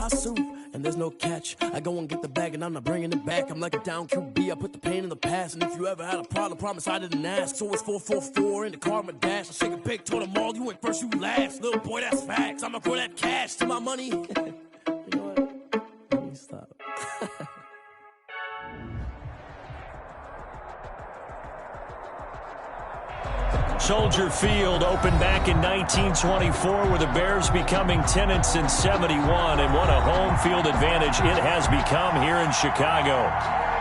suit, and there's no catch. I go and get the bag, and I'm not bringing it back. I'm like a down QB, I put the pain in the past. And if you ever had a problem, promise I didn't ask. So it's 444 in the car, my dash. I shake a big, told them all, you ain't first, you last. Little boy, that's facts. I'ma throw that cash to my money. You know what? Let me stop. Soldier Field opened back in 1924 with the Bears becoming 10-71, and what a home field advantage it has become here in Chicago.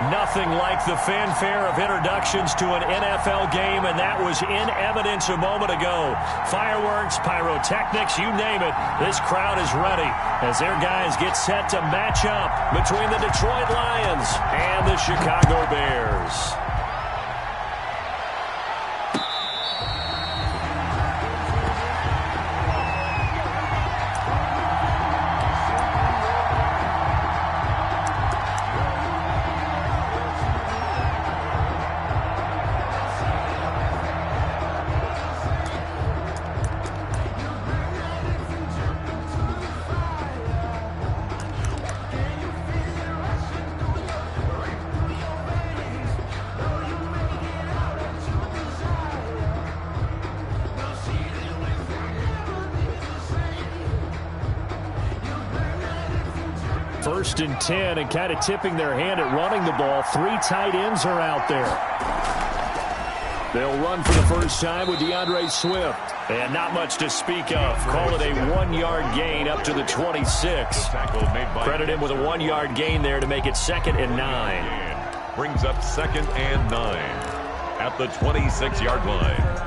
Nothing like the fanfare of introductions to an NFL game, and that was in evidence a moment ago. Fireworks, pyrotechnics, you name it, this crowd is ready as their guys get set to match up between the Detroit Lions and the Chicago Bears. First and 10, and kind of tipping their hand at running the ball. 3 tight ends are out there. They'll run for the first time with DeAndre Swift. And not much to speak of. Call it a 1-yard gain up to the 26. Credit him with a 1-yard gain there to make it 2nd and 9. Brings up 2nd and 9 at the 26-yard line.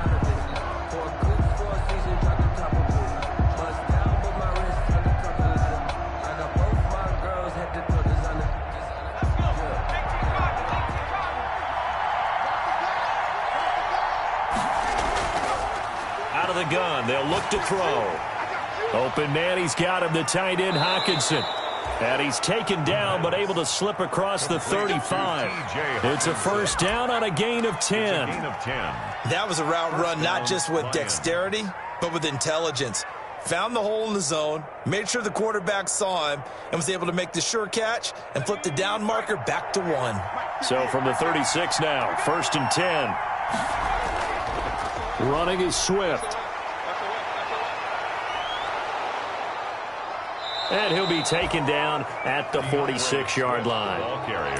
Gun. They'll look to throw. Open man, he's got him, the tight end Hockenson. And he's taken down, but able to slip across the 35. It's a first down on a gain of 10. That was a route run not just with dexterity, but with intelligence. Found the hole in the zone, made sure the quarterback saw him, and was able to make the sure catch and flip the down marker back to 1. So from the 36 now, 1st and 10. Running is Swift. And he'll be taken down at the 46-yard line.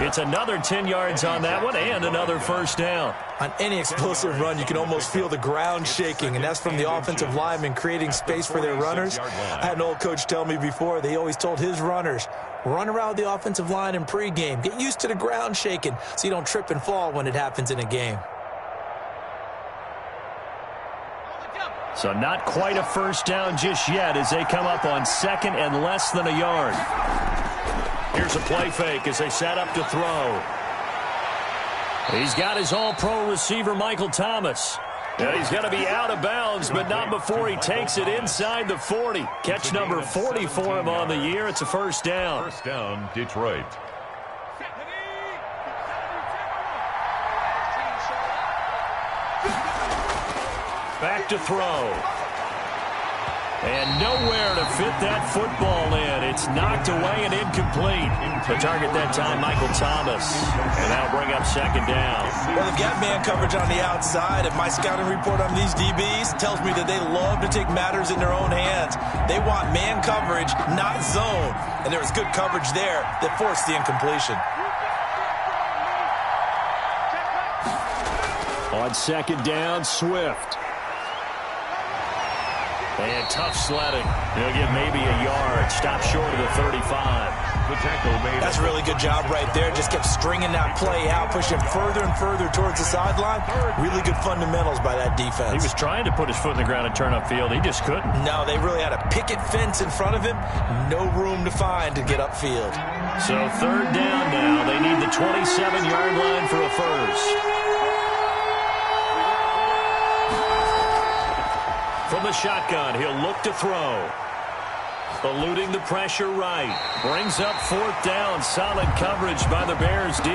It's another 10 yards on that one and another first down. On any explosive run, you can almost feel the ground shaking, and that's from the offensive linemen creating space for their runners. I had an old coach tell me before, they always told his runners, run around the offensive line in pregame. Get used to the ground shaking so you don't trip and fall when it happens in a game. So not quite a first down just yet as they come up on 2nd and less than a yard. Here's a play fake as they set up to throw. He's got his all-pro receiver, Michael Thomas. And he's going to be out of bounds, but not before he takes it inside the 40. Catch number 40 for him on the year. It's a first down. First down, Detroit. Back to throw. And nowhere to fit that football in. It's knocked away and incomplete. The target that time, Michael Thomas. And that'll bring up 2nd down. Well, they've got man coverage on the outside, and my scouting report on these DBs tells me that they love to take matters in their own hands. They want man coverage, not zone. And there was good coverage there that forced the incompletion. On 2nd down, Swift. And tough sledding. He'll get maybe a yard. Stop short of the 35. The tackle made. That's a really good job right there. Just kept stringing that play out, pushing further and further towards the sideline. Really good fundamentals by that defense. He was trying to put his foot in the ground and turn upfield. He just couldn't. No, they really had a picket fence in front of him. No room to find to get upfield. So 3rd down now. They need the 27-yard line for a first. From the shotgun, he'll look to throw. Eluding the pressure right. Brings up 4th down. Solid coverage by the Bears D.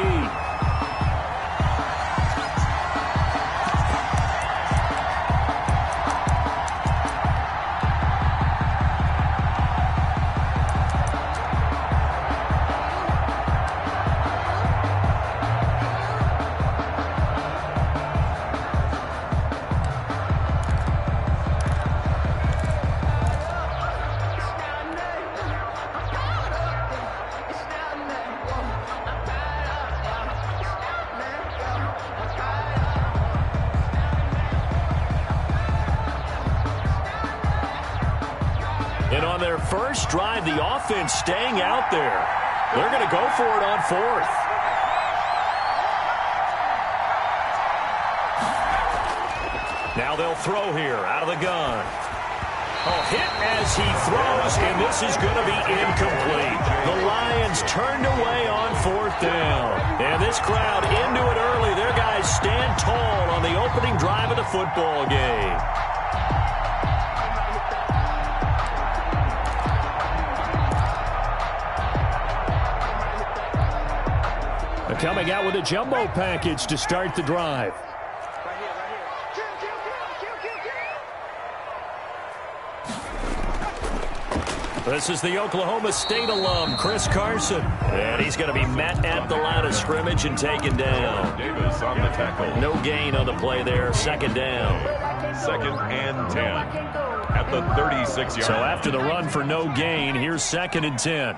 And on their first drive, the offense staying out there. They're going to go for it on fourth. Now they'll throw here out of the gun. Hit as he throws, and this is going to be incomplete. The Lions turned away on fourth down. And this crowd into it early. Their guys stand tall on the opening drive of the football game. They're coming out with a jumbo package to start the drive. This is the Oklahoma State alum, Chris Carson. And he's going to be met at the line of scrimmage and taken down. Davis on the tackle. No gain on the play there. Second down. 2nd and 10 at the 36-yard. So after the run for no gain, here's 2nd and 10.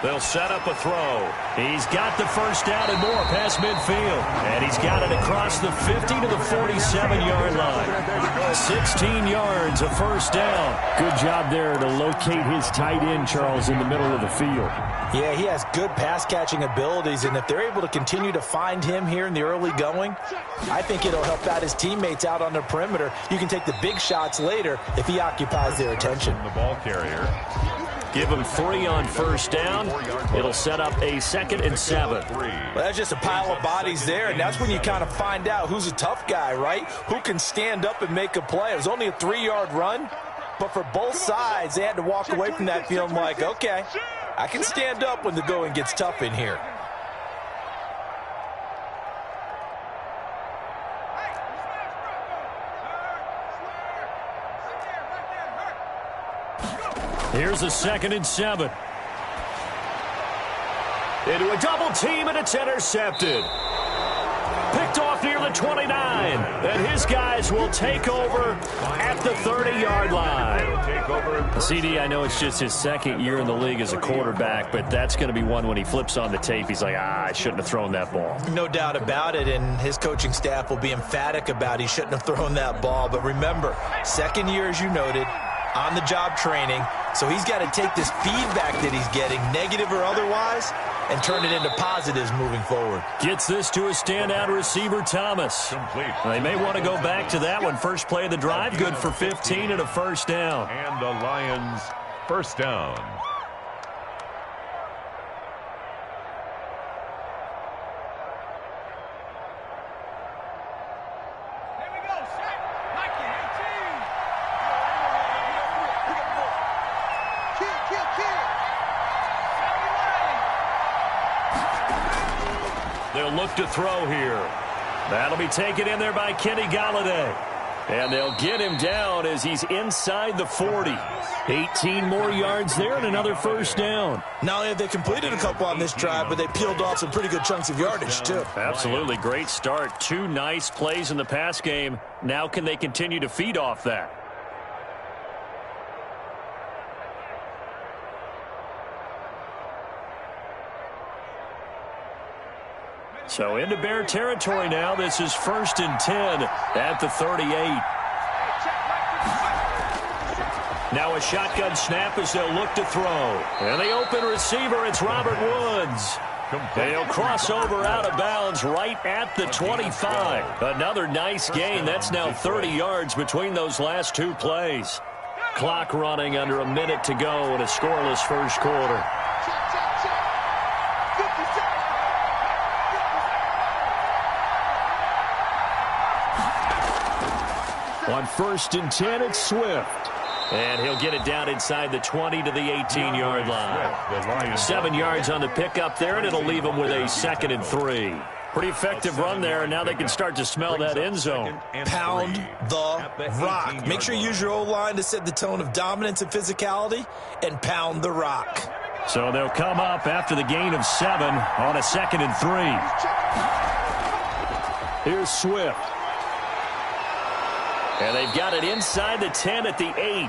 They'll set up a throw. He's got the first down and more past midfield. And he's got it across the 50 to the 47-yard line. 16 yards, a first down. Good job there to locate his tight end, Charles, in the middle of the field. Yeah, he has good pass-catching abilities, and if they're able to continue to find him here in the early going, I think it'll help out his teammates out on the perimeter. You can take the big shots later if he occupies their attention. The ball carrier. Give him 3 on first down. It'll set up a 2nd and 7. Well, that's just a pile of bodies there, and that's when you kind of find out who's a tough guy, right? Who can stand up and make a play. It was only a 3-yard run, but for both sides, they had to walk away from that feeling like, okay, I can stand up when the going gets tough in here. Here's a 2nd and 7. Into a double team, and it's intercepted. Picked off near the 29. And his guys will take over at the 30-yard line. CD, I know it's just his 2nd year in the league as a quarterback, but that's going to be one when he flips on the tape. He's like, I shouldn't have thrown that ball. No doubt about it, and his coaching staff will be emphatic about he shouldn't have thrown that ball. But remember, 2nd year, as you noted, on-the-job training, so he's got to take this feedback that he's getting, negative or otherwise, and turn it into positives moving forward. Gets this to a standout receiver, Thomas. Complete. They may want to go back to that one. First play of the drive, good for 15 and a first down. And the Lions first down. They'll look to throw here. That'll be taken in there by Kenny Golladay. And they'll get him down as he's inside the 40. 18 more yards there and another first down. Not only have they completed a couple on this drive, but they peeled off some pretty good chunks of yardage, too. Absolutely. Great start. 2 nice plays in the pass game. Now can they continue to feed off that? So into Bear territory now. This is 1st and 10 at the 38. Now a shotgun snap as they'll look to throw. And the open receiver, it's Robert Woods. They'll cross over out of bounds right at the 25. Another nice gain. That's now 30 yards between those last 2 plays. Clock running under a minute to go in a scoreless first quarter. On 1st and 10, it's Swift. And he'll get it down inside the 20 to the 18-yard line. 7 yards on the pickup there, and it'll leave them with a 2nd and 3. Pretty effective run there, and now they can start to smell that end zone. Pound the rock. Make sure you use your O-line to set the tone of dominance and physicality, and pound the rock. So they'll come up after the gain of 7 on a 2nd and 3. Here's Swift. And they've got it inside the 10 at the 8.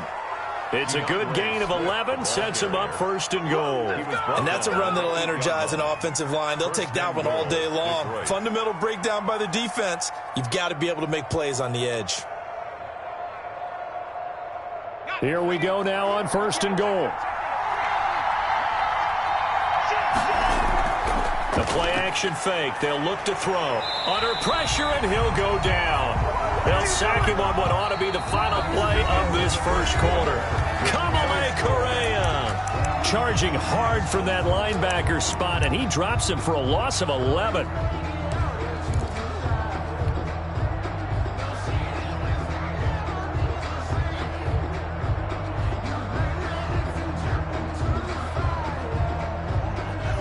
It's a good gain of 11, sets him up first and goal. And that's a run that'll energize an offensive line. They'll take that one all day long. Fundamental breakdown by the defense. You've got to be able to make plays on the edge. Here we go now on first and goal. The play-action fake. They'll look to throw. Under pressure, and he'll go down. They'll sack him on what ought to be the final play of this first quarter. Kamale Correa charging hard from that linebacker spot, and he drops him for a loss of 11.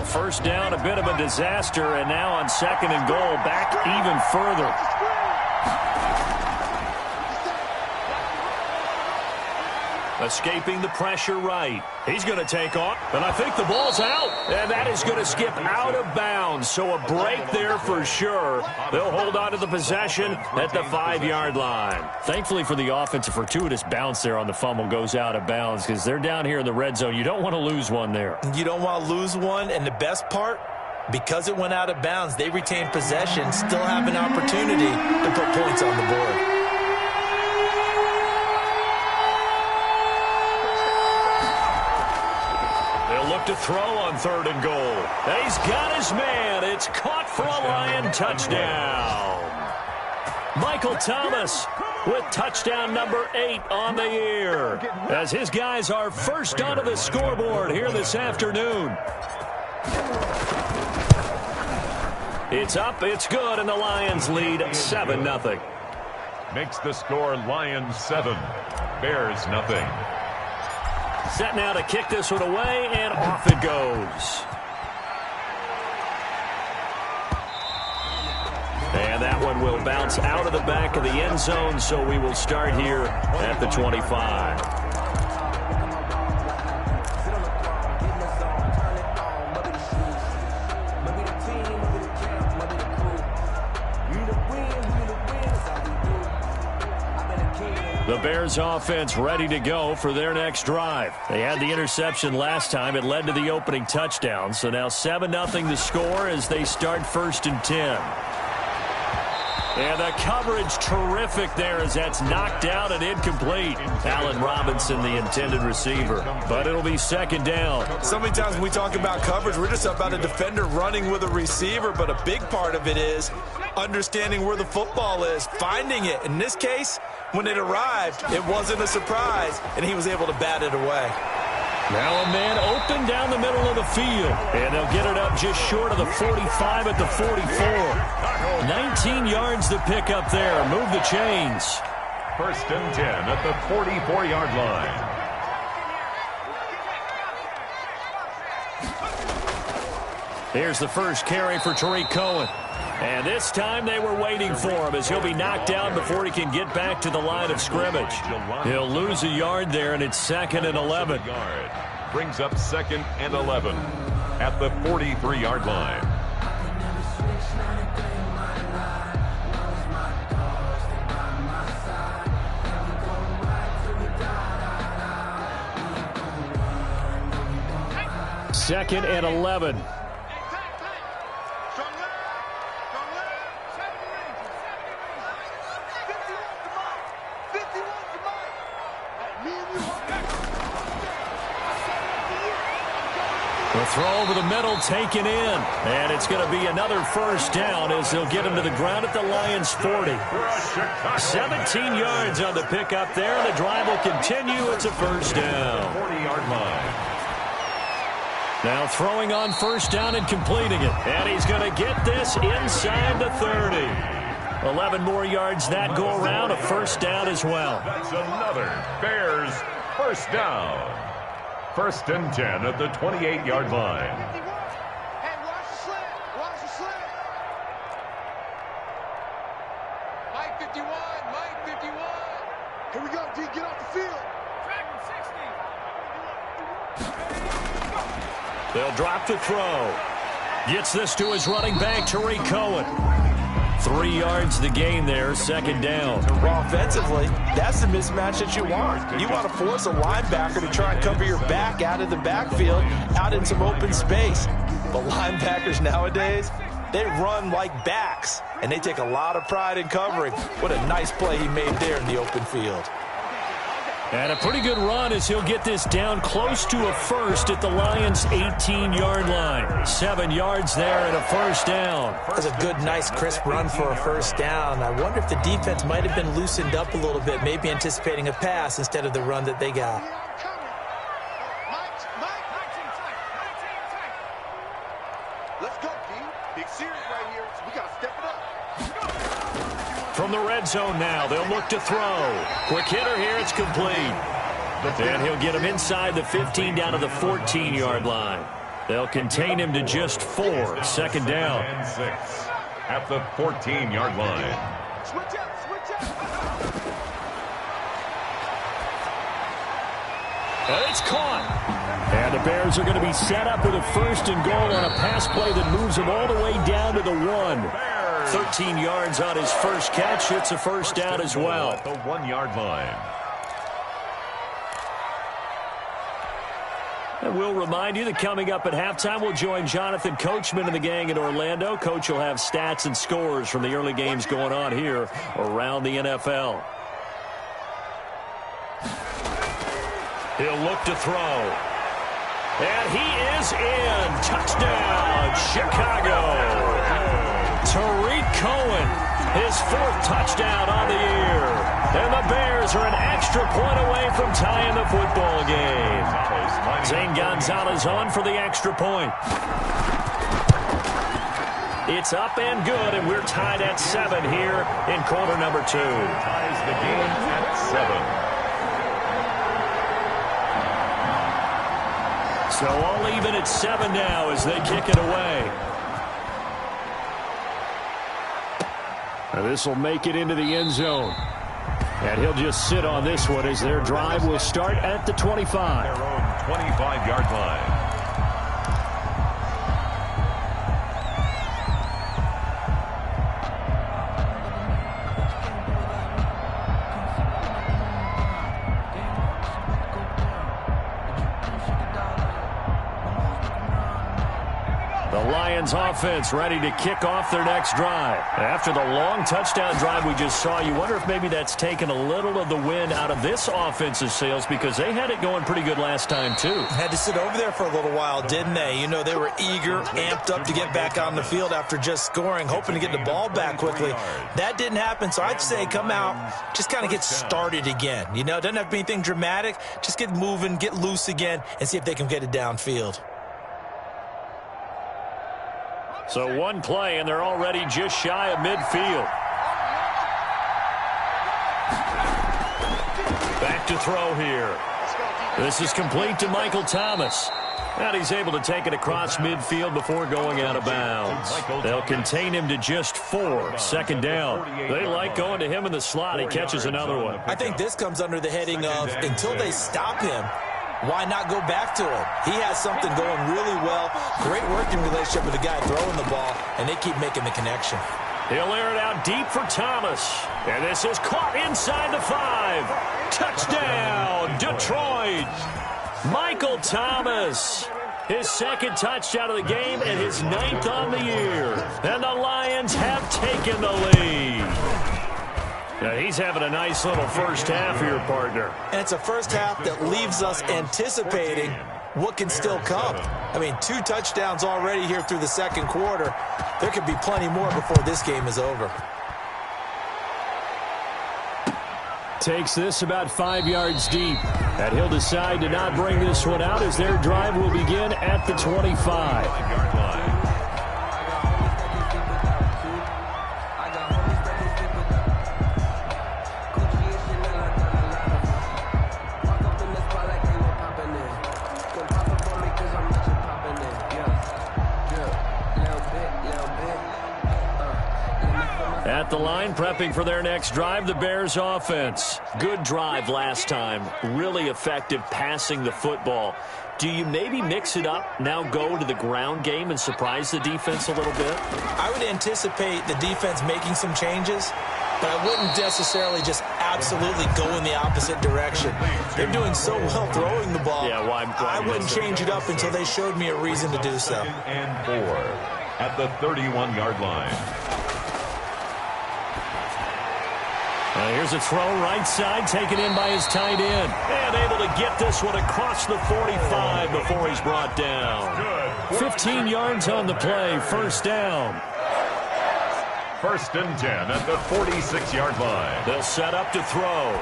First down, a bit of a disaster, and now on second and goal, back even further. Escaping the pressure right. He's going to take off, and I think the ball's out. And that is going to skip out of bounds, so a break there for sure. They'll hold on to the possession at the 5-yard line. Thankfully for the offense, a fortuitous bounce there on the fumble goes out of bounds because they're down here in the red zone. You don't want to lose one there. You don't want to lose one, and the best part, because it went out of bounds, they retain possession, still have an opportunity to put points on the board. Look to throw on third and goal. And he's got his man. It's caught for a Lion touchdown. Michael Thomas with touchdown number 8 on the year, as his guys are first onto the scoreboard here this afternoon. It's up, it's good, and the Lions lead 7-0. Makes the score Lions 7, Bears nothing. Set now to kick this one away, and off it goes. And that one will bounce out of the back of the end zone, so we will start here at the 25. The Bears offense ready to go for their next drive. They had the interception last time. It led to the opening touchdown. So now 7-0 the score as they start first and 10. And the coverage terrific there as that's knocked out and incomplete. Allen Robinson, the intended receiver. But it'll be second down. So many times when we talk about coverage, we're just about a defender running with a receiver. But a big part of it is understanding where the football is, finding it. In this case, when it arrived, it wasn't a surprise, and he was able to bat it away. Now a man open down the middle of the field, and they'll get it up just short of the 45 at the 44. 19 yards to pick up there. Move the chains. First and 10 at the 44-yard line. Here's the first carry for Tariq Cohen. And this time they were waiting for him as he'll be knocked down before he can get back to the line of scrimmage. He'll lose a yard there, and it's second and 11. Brings up second and 11 at the 43-yard line. Second and 11. The throw over the middle taken in, and it's going to be another first down as they'll get him to the ground at the Lions' 40. 17 yards on the pickup there, and the drive will continue. It's a first down. 40-yard line. Now throwing on first down and completing it, and he's going to get this inside the 30. 11 more yards that go around, a first down as well. That's another Bears first down. First and 10 at the 28-yard line. Hey, watch the slant. Watch the slant. Mike 51. Mike 51. Here we go, D. Get off the field. Track him 60. They'll drop the throw. Gets this to his running back, Tariq Cohen. 3 yards the gain there, second down. Well, offensively, that's the mismatch that you want. You want to force a linebacker to try and cover your back out of the backfield, out in some open space. But linebackers nowadays, they run like backs, and they take a lot of pride in covering. What a nice play he made there in the open field. And a pretty good run as he'll get this down close to a first at the Lions' 18-yard line. 7 yards there and a first down. That's a good, nice, crisp run for a first down. I wonder if the defense might have been loosened up a little bit, maybe anticipating a pass instead of the run that they got. Let's go, D. Big series right here. So we got to step it up. From the red zone now, they'll look to throw. Quick hitter here, it's complete. And he'll get him inside the 15 down to the 14-yard line. They'll contain him to just 4, second down. And 6 at the 14-yard line. Switch up, switch up. And it's caught. And the Bears are going to be set up with a first and goal on a pass play that moves them all the way down to the 1. 13 yards on his first catch. It's a first down as well. At the 1-yard line. And we'll remind you that coming up at halftime, we'll join Jonathan Coachman and the gang in Orlando. Coach will have stats and scores from the early games going on here around the NFL. He'll look to throw. And he is in. Touchdown, Chicago. Tariq Cohen, his 4th touchdown on the year. And the Bears are an extra point away from tying the football game. Zane Gonzalez on for the extra point. It's up and good, and we're tied at 7 here in quarter number 2. Ties the game at 7. So all even at 7 now as they kick it away. This will make it into the end zone. And he'll just sit on this one as their drive will start at the 25. Their own 25-yard line. The Lions offense ready to kick off their next drive. After the long touchdown drive we just saw, you wonder if maybe that's taken a little of the wind out of this offense's sails because they had it going pretty good last time too. Had to sit over there for a little while, didn't they? You know, they were eager, amped up to get back on the field after just scoring, hoping to get the ball back quickly. That didn't happen, so I'd say come out, just kind of get started again. You know, it doesn't have to be anything dramatic. Just get moving, get loose again, and see if they can get it downfield. So one play, and they're already just shy of midfield. Back to throw here. This is complete to Michael Thomas. And he's able to take it across midfield before going out of bounds. They'll contain him to just 4, second down. They like going to him in the slot. He catches another one. I think this comes under the heading of until they stop him, why not go back to him? He has something going really well. Great working relationship with the guy throwing the ball, and they keep making the connection. He'll air it out deep for Thomas. And this is caught inside the 5. Touchdown, Detroit. Michael Thomas. His 2nd touchdown of the game and his 9th on the year. And the Lions have taken the lead. Yeah, he's having a nice little first half here, partner. And it's a first half that leaves us anticipating what can still come. I mean, 2 touchdowns already here through the second quarter. There could be plenty more before this game is over. Takes this about 5 yards deep. And he'll decide to not bring this one out as their drive will begin at the 25. At the line, prepping for their next drive, the Bears offense. Good drive last time. Really effective passing the football. do you maybe mix it up, now go to the ground game and surprise the defense a little bit? I would anticipate the defense making some changes, but I wouldn't necessarily just absolutely go in the opposite direction. They're doing so well throwing the ball. Yeah, why I wouldn't change it up until they showed me a reason to do so. And 4 at the 31-yard line. Here's a throw right side, taken in by his tight end. And able to get this one across the 45 before he's brought down. 15 yards on the play, first down. 1st and 10 at the 46-yard line. They'll set up to throw.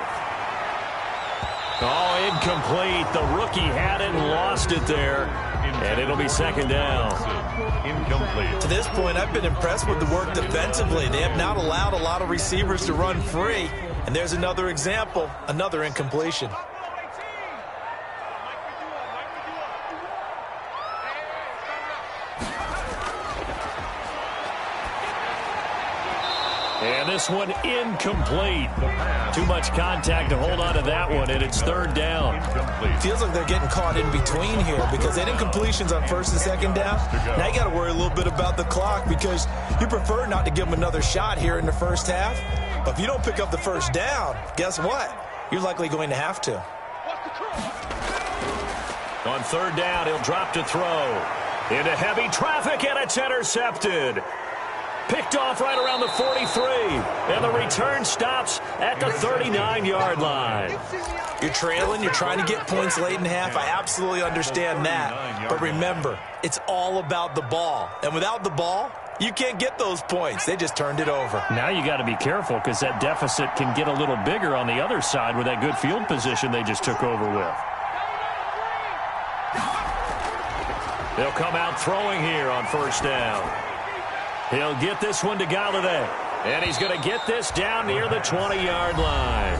Oh, incomplete. The rookie had it and lost it there. And it'll be 2nd down. Incomplete. To this point, I've been impressed with the work defensively. They have not allowed a lot of receivers to run free. And there's another example, another incompletion. And this one incomplete. Too much contact to hold on to that one, and it's 3rd down. Feels like they're getting caught in between here because they had incompletions on 1st and 2nd down. Now you got to worry a little bit about the clock because you prefer not to give them another shot here in the first half. But if you don't pick up the 1st down, guess what? You're likely going to have to. On 3rd down, he'll drop to throw. Into heavy traffic, and it's intercepted. Picked off right around the 43. And the return stops at the 39-yard line. You're trailing. You're trying to get points late in half. I absolutely understand that. But remember, it's all about the ball. And without the ball, you can't get those points. They just turned it over. Now you got to be careful because that deficit can get a little bigger on the other side with that good field position they just took over with. They'll come out throwing here on 1st down. He'll get this one to Galladay. And he's going to get this down near the 20-yard line.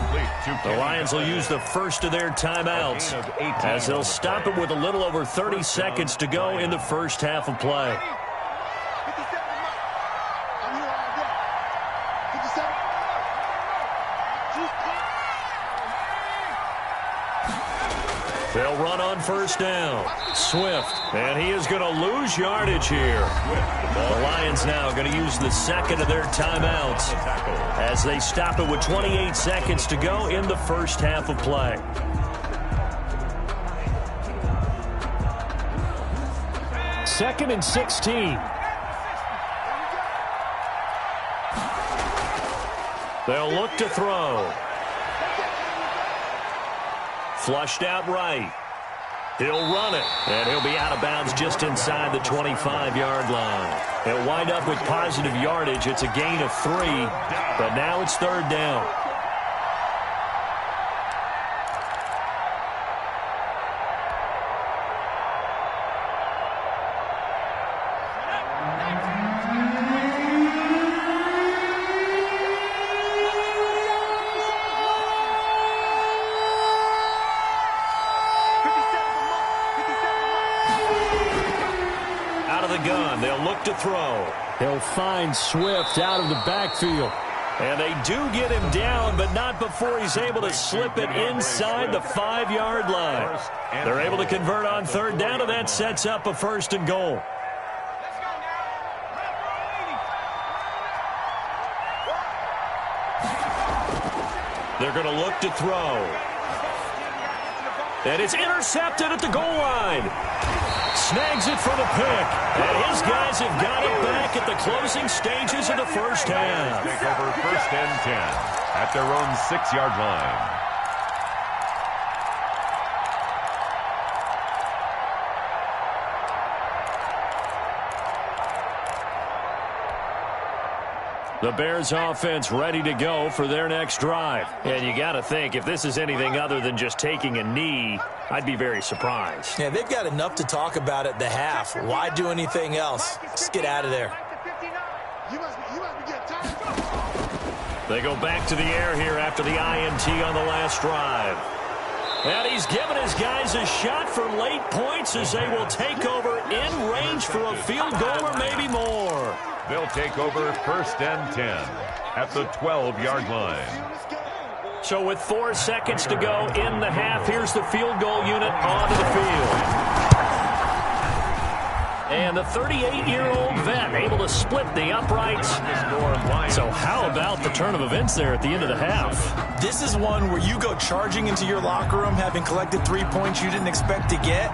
The Lions will use the first of their timeouts as they'll stop it with a little over 30 seconds to go in the first half of play. They'll run on 1st down. Swift, and he is going to lose yardage here. The Lions now going to use the 2nd of their timeouts as they stop it with 28 seconds to go in the first half of play. Second and 16. They'll look to throw. Flushed out right. He'll run it, and he'll be out of bounds just inside the 25-yard line. He'll wind up with positive yardage. It's a gain of 3, but now it's 3rd down. To throw. He'll find Swift out of the backfield. And they do get him down, but not before he's able to slip it inside the 5-yard line. They're able to convert on 3rd down, and that sets up a 1st and goal. They're going to look to throw. And it's intercepted at the goal line. Snags it for the pick. And his guys have got it back at the closing stages of the first half. Take over 1st and 10 at their own 6-yard line. The Bears offense ready to go for their next drive. And you got to think, if this is anything other than just taking a knee, I'd be very surprised. Yeah, they've got enough to talk about at the half. Why do anything else? Just get out of there. They go back to the air here after the INT on the last drive. And he's given his guys a shot for late points as they will take over in range for a field goal or maybe more. They'll take over 1st and 10 at the 12-yard line. So with 4 seconds to go in the half, here's the field goal unit onto the field. And the 38-year-old vet able to split the uprights. So how about the turn of events there at the end of the half? This is one where you go charging into your locker room having collected 3 points you didn't expect to get,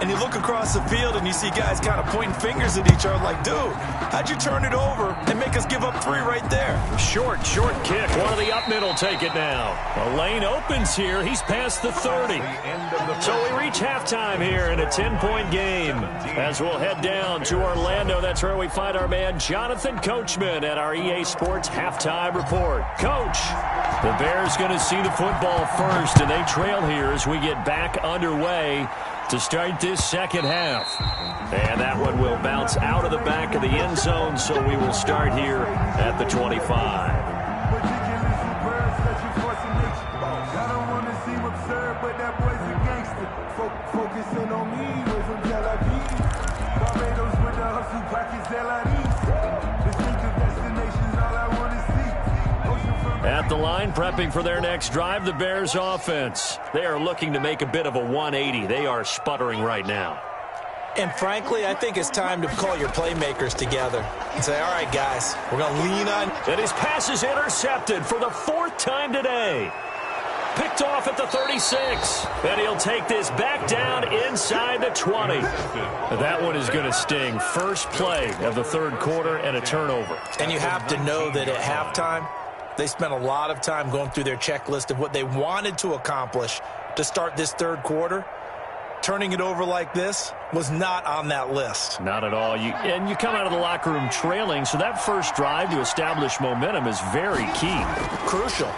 and you look across the field and you see guys kind of pointing fingers at each other like, dude, how'd you turn it over and make us give up 3 right there? Short kick. One of the up middle take it now. The lane opens here. He's past the 30. So we reach halftime here in a 10-point game. As we'll head down to Orlando, that's where we find our man Jonathan Coachman at our EA Sports Halftime Report. Coach, the Bears going to see the football first, and they trail here as we get back underway to start this second half. And that one will bounce out of the back of the end zone, so we will start here at the 25. Focusing on me, was from Tel Aviv. Barbados with the hustle pockets, LIDs. Distinctive destinations, all I want to see. At the line, prepping for their next drive, the Bears offense. They are looking to make a bit of a 180. They are sputtering right now. And frankly, I think it's time to call your playmakers together and say, all right, guys, we're going to lean on. And his pass is intercepted for the 4th time today. Picked off at the 36. And he'll take this back down inside the 20. That one is going to sting. First play of the 3rd quarter and a turnover. And you have to know that at halftime, they spent a lot of time going through their checklist of what they wanted to accomplish to start this 3rd quarter. Turning it over like this was not on that list. Not at all. You come out of the locker room trailing, so that first drive to establish momentum is very key. Crucial.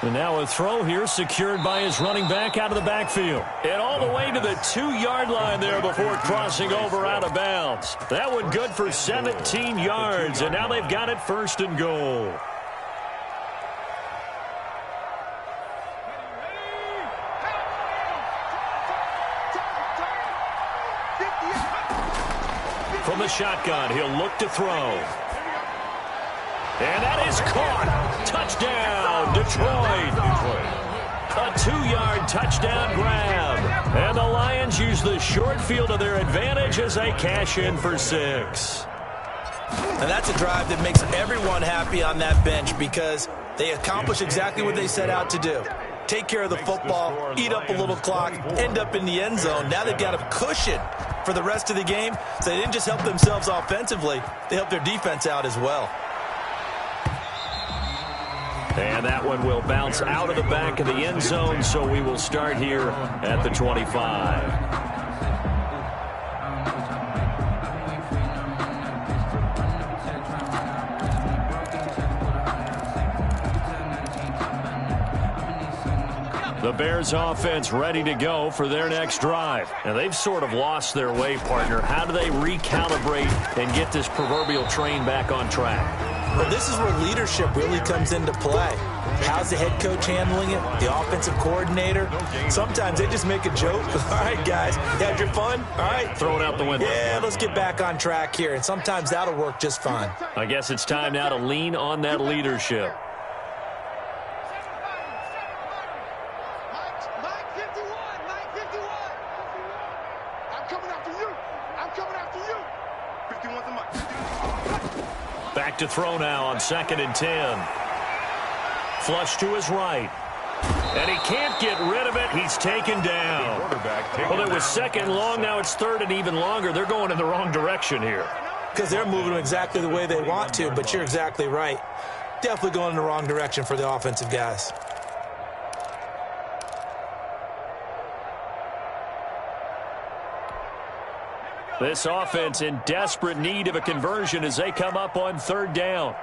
And now a throw here secured by his running back out of the backfield. And all the way to the 2-yard line there before crossing over out of bounds. That one good for 17 yards, and now they've got it 1st and goal. From the shotgun, he'll look to throw. And that is caught. Touchdown, Detroit. A 2-yard touchdown grab. And the Lions use the short field to their advantage as they cash in for 6. And that's a drive that makes everyone happy on that bench because they accomplish exactly what they set out to do. Take care of the football, eat up a little clock, end up in the end zone. Now they've got a cushion for the rest of the game. So they didn't just help themselves offensively, they helped their defense out as well. And that one will bounce out of the back of the end zone, so we will start here at the 25. The Bears offense ready to go for their next drive. And they've sort of lost their way, partner. How do they recalibrate and get this proverbial train back on track? Well, this is where leadership really comes into play. How's the head coach handling it? The offensive coordinator? Sometimes they just make a joke. All right, guys, you had your fun? All right. Throw it out the window. Yeah, let's get back on track here. And sometimes that'll work just fine. I guess it's time now to lean on that leadership. Back to throw now on 2nd and 10. Flush to his right. And he can't get rid of it. He's taken down. Well, it was 2nd long. Now it's 3rd and even longer. They're going in the wrong direction here. Because they're moving exactly the way they want to, but you're exactly right. Definitely going in the wrong direction for the offensive guys. This offense in desperate need of a conversion as they come up on 3rd down.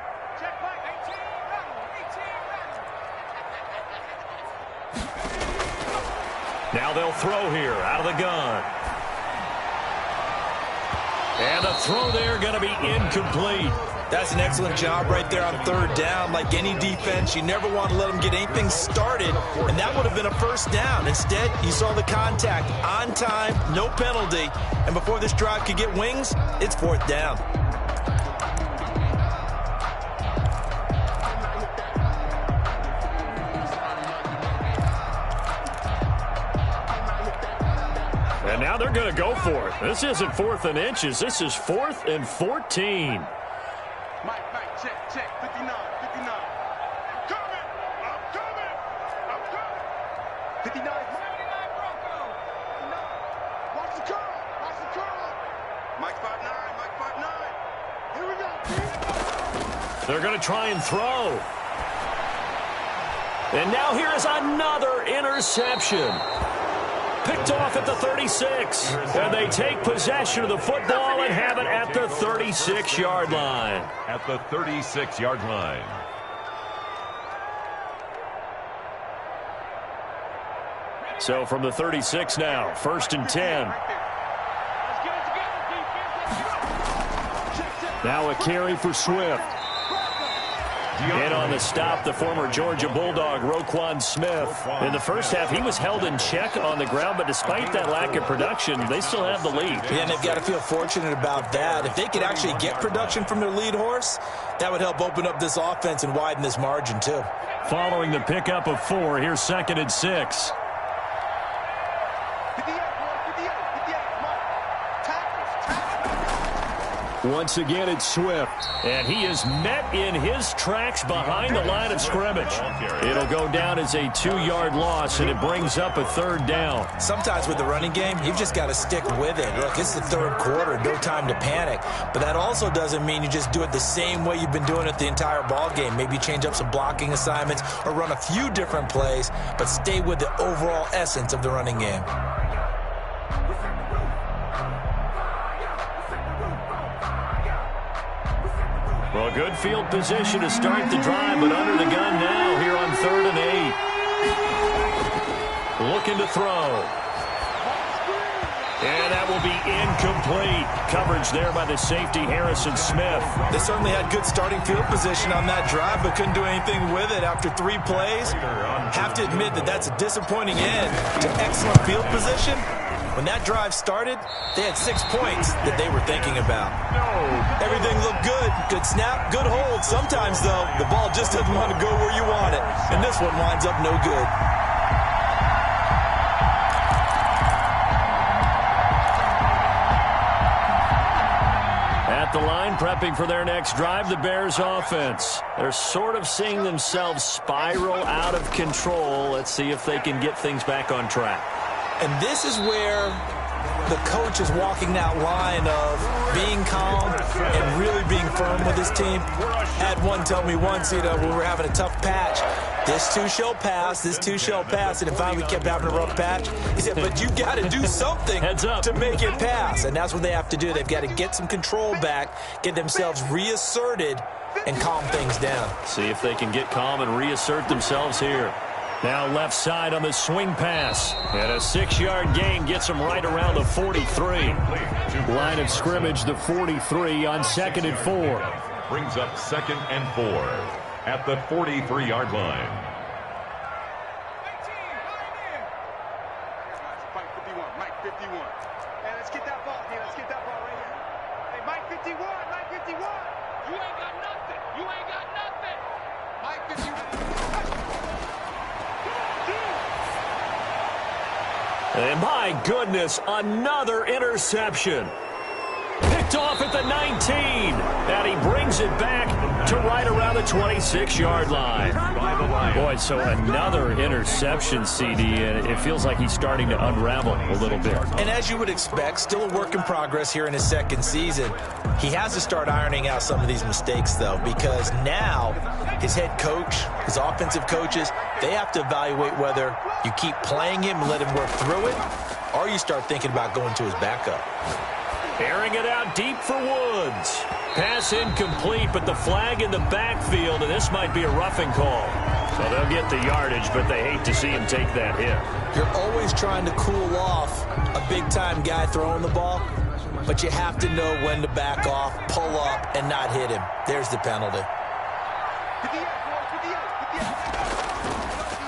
Now they'll throw here out of the gun. And the throw there going to be incomplete. That's an excellent job right there on 3rd down. Like any defense, you never want to let them get anything started, and that would have been a 1st down. Instead, you saw the contact on time, no penalty, and before this drive could get wings, it's 4th down. And now they're going to go for it. This isn't 4th and inches. This is 4th and 14. Mike, check, 59. I'm coming. 59. Watch the curl. Mike 5'9. Here we go. They're going to try and throw. And now here is another interception. Picked off at the 36. And they take possession of the football and have it at the 36-yard line. At the 36-yard line. So from the 36 now, 1st and 10. Now a carry for Swift. In on the stop, the former Georgia Bulldog, Roquan Smith. In the first half, he was held in check on the ground, but despite that lack of production, they still have the lead. Yeah, and they've got to feel fortunate about that. If they could actually get production from their lead horse, that would help open up this offense and widen this margin, too. Following the pickup of 4, here's 2nd and 6. Once again, it's Swift. And he is met in his tracks behind the line of scrimmage. It'll go down as a 2-yard loss, and it brings up a 3rd down. Sometimes with the running game, you've just got to stick with it. Look, it's the 3rd quarter, no time to panic. But that also doesn't mean you just do it the same way you've been doing it the entire ball game. Maybe change up some blocking assignments or run a few different plays, but stay with the overall essence of the running game. Well, good field position to start the drive, but under the gun now here on 3rd and 8. Looking to throw. And that will be incomplete. Coverage there by the safety, Harrison Smith. They certainly had good starting field position on that drive, but couldn't do anything with it after 3 plays. Have to admit that that's a disappointing end to excellent field position. When that drive started, they had 6 points that they were thinking about. Everything looked good. Good snap, good hold. Sometimes, though, the ball just doesn't want to go where you want it. And this one winds up no good. At the line, prepping for their next drive, the Bears offense. They're sort of seeing themselves spiral out of control. Let's see if they can get things back on track. And this is where the coach is walking that line of being calm and really being firm with his team. Had one tell me once, when we were having a tough patch, this too shall pass, this too shall pass. And finally we kept having a rough patch. He said, but you got to do something to make it pass. And that's what they have to do. They've got to get some control back, get themselves reasserted, and calm things down. See if they can get calm and reassert themselves here. Now left side on the swing pass. And a 6-yard gain gets him right around the 43. Line of scrimmage, the 43 on 2nd and 4. Brings up 2nd and 4 at the 43-yard line. Mike 51. Hey, let's get that ball here. Let's get that ball right here. Hey, Mike 51. You ain't got nothing. Mike 51. And my goodness, another interception. Picked off at the 19. And he brings it back to right around the 26-yard line. Boy, so another interception, CD, and it feels like he's starting to unravel a little bit. And as you would expect, still a work in progress here in his 2nd season. He has to start ironing out some of these mistakes, though, because now his head coach, his offensive coaches, they have to evaluate whether you keep playing him and let him work through it, or you start thinking about going to his backup. Airing it out deep for Woods. Pass incomplete, but the flag in the backfield, and this might be a roughing call. So they'll get the yardage, but they hate to see him take that hit. You're always trying to cool off a big-time guy throwing the ball, but you have to know when to back off, pull up, and not hit him. There's the penalty.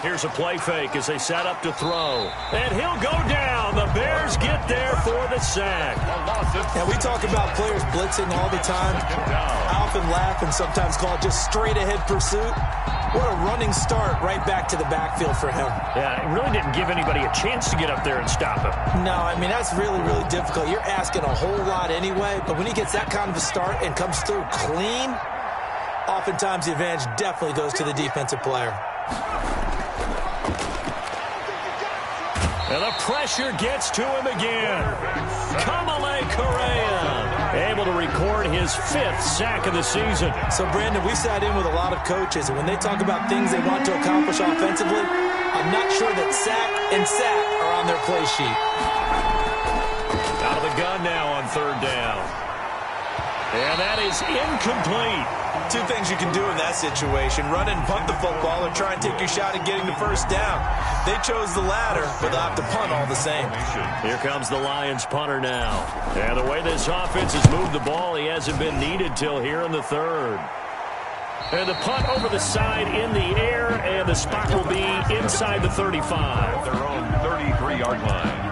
Here's a play fake as they set up to throw. And he'll go down. The Bears get there for the sack. And we talk about players blitzing all the time. I often laugh and sometimes call it just straight-ahead pursuit. What a running start right back to the backfield for him. Yeah, it really didn't give anybody a chance to get up there and stop him. No, I mean, that's really, really difficult. You're asking a whole lot anyway, but when he gets that kind of a start and comes through clean, oftentimes the advantage definitely goes to the defensive player. And the pressure gets to him again. Kamale Correa able to record his 5th sack of the season. So, Brandon, we sat in with a lot of coaches, and when they talk about things they want to accomplish offensively, I'm not sure that sack and sack are on their play sheet. Out of the gun now on 3rd down. And that is incomplete. Two things you can do in that situation: run and punt the football, or try and take your shot at getting the 1st down. They chose the latter, but they'll have to punt all the same. Here comes the Lions punter now. And the way this offense has moved the ball, he hasn't been needed till here in the 3rd. And the punt over the side in the air, and the spot will be inside the 35. Their own 33-yard line.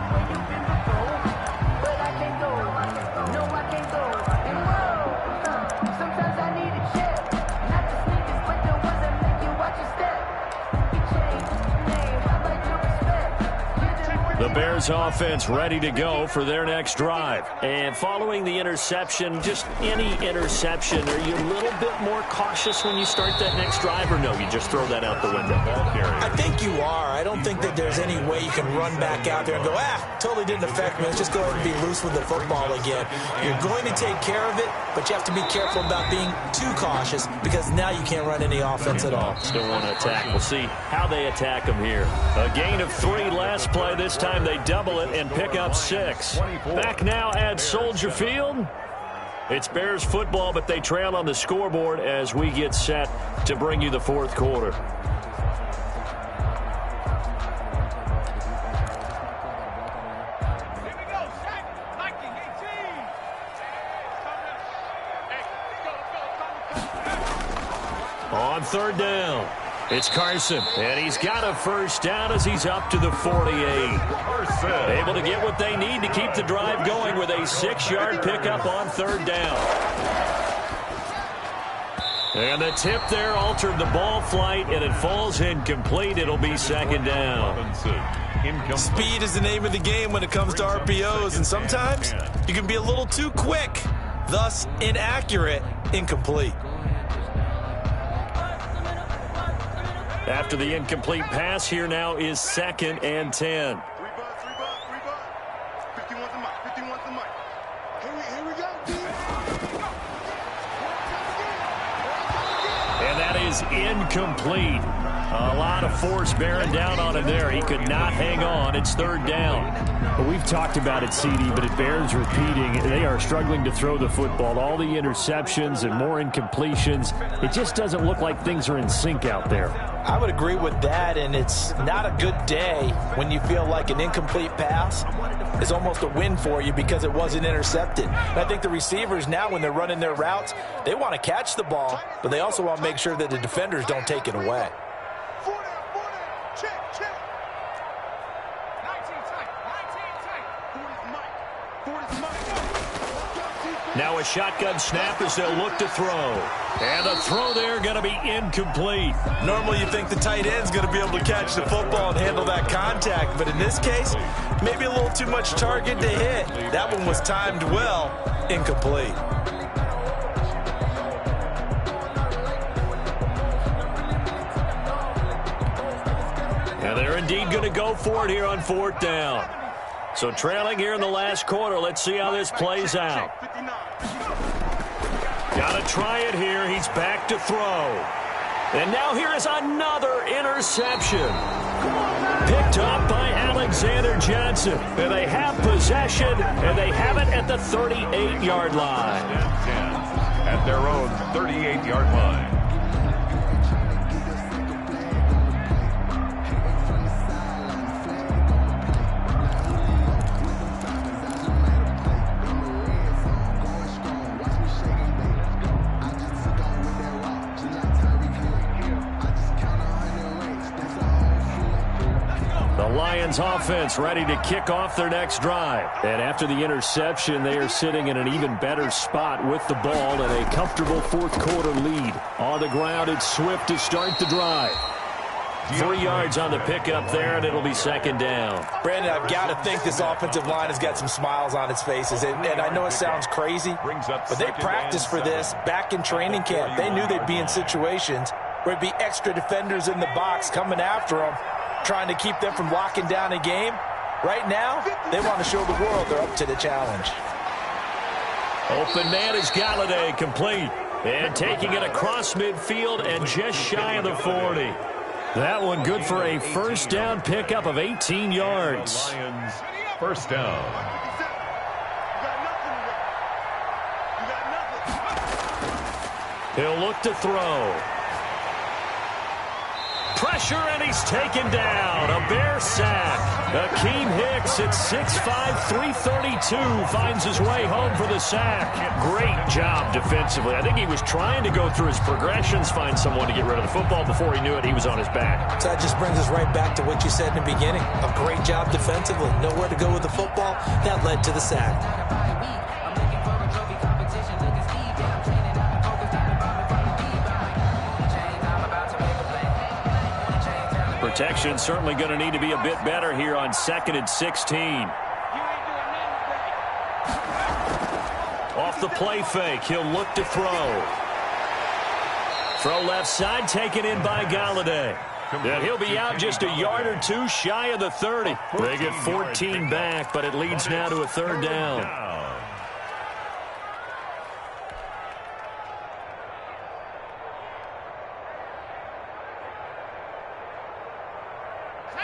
The Bears offense ready to go for their next drive. And following the interception, just any interception, are you a little bit more cautious when you start that next drive, or no, you just throw that out the window? I think you are. I don't think that there's any way you can run back out there and go, totally didn't affect me. Let's just go ahead and be loose with the football again. You're going to take care of it, but you have to be careful about being too cautious, because now you can't run any offense at all. Still want to attack. We'll see how they attack them here. A gain of 3 last play. This time they double it and pick up 6. Back now at Soldier Field. It's Bears football, but they trail on the scoreboard as we get set to bring you the 4th quarter. On 3rd down, it's Carson, and he's got a 1st down as he's up to the 48. Able to get what they need to keep the drive going with a 6-yard pickup on 3rd down. And the tip there altered the ball flight, and it falls incomplete. It'll be 2nd down. Speed is the name of the game when it comes to RPOs, and sometimes you can be a little too quick, thus inaccurate, incomplete. After the incomplete pass, here now is 2nd and 10. 51's the mic. 51's the mic. Here we go. And that is incomplete. A lot of force bearing down on him there. He could not hang on. It's 3rd down. Well, we've talked about it, CD, but it bears repeating. They are struggling to throw the football. All the interceptions and more incompletions. It just doesn't look like things are in sync out there. I would agree with that, and it's not a good day when you feel like an incomplete pass is almost a win for you because it wasn't intercepted. And I think the receivers now, when they're running their routes, they want to catch the ball, but they also want to make sure that the defenders don't take it away. 4 down. Check. 19 tight. 40's the mic. Now a shotgun snap as they'll look to throw. And the throw there going to be incomplete. Normally you think the tight end's going to be able to catch the football and handle that contact, but in this case, maybe a little too much target to hit. That one was timed well, incomplete. And they're indeed going to go for it here on 4th down. So trailing here in the last quarter. Let's see how this plays out. Got to try it here. He's back to throw. And now here is another interception. Picked up by Alexander Johnson. And they have possession, and they have it at the 38-yard line. At their own 38-yard line. Lions offense ready to kick off their next drive. And after the interception, they are sitting in an even better spot with the ball and a comfortable fourth-quarter lead. On the ground, it's Swift to start the drive. 3 yards on the pickup there, and it'll be second down. Brandon, I've got to think this offensive line has got some smiles on its faces. And I know it sounds crazy, but they practiced for this back in training camp. They knew they'd be in situations where it'd be extra defenders in the box coming after them, trying to keep them from locking down a game. Right now, they want to show the world they're up to the challenge. Open man is Galladay, complete. And taking it across midfield and just shy of the 40. That one good for a first down pickup of 18 yards. Lions, first down. He'll look to throw. Pressure, and he's taken down. A Bear sack. Akeem Hicks at 6'5", 332 finds his way home for the sack. Great job defensively. I think he was trying to go through his progressions, find someone to get rid of the football. Before he knew it, he was on his back. So that just brings us right back to what you said in the beginning. A great job defensively. Nowhere to go with the football. That led to the sack. Protection certainly going to need to be a bit better here on 2nd and 16. Off the play fake, he'll look to throw. Throw left side, taken in by Galladay. And he'll be out just a yard or two shy of the 30. They get 14 back, but it leads now to a third down.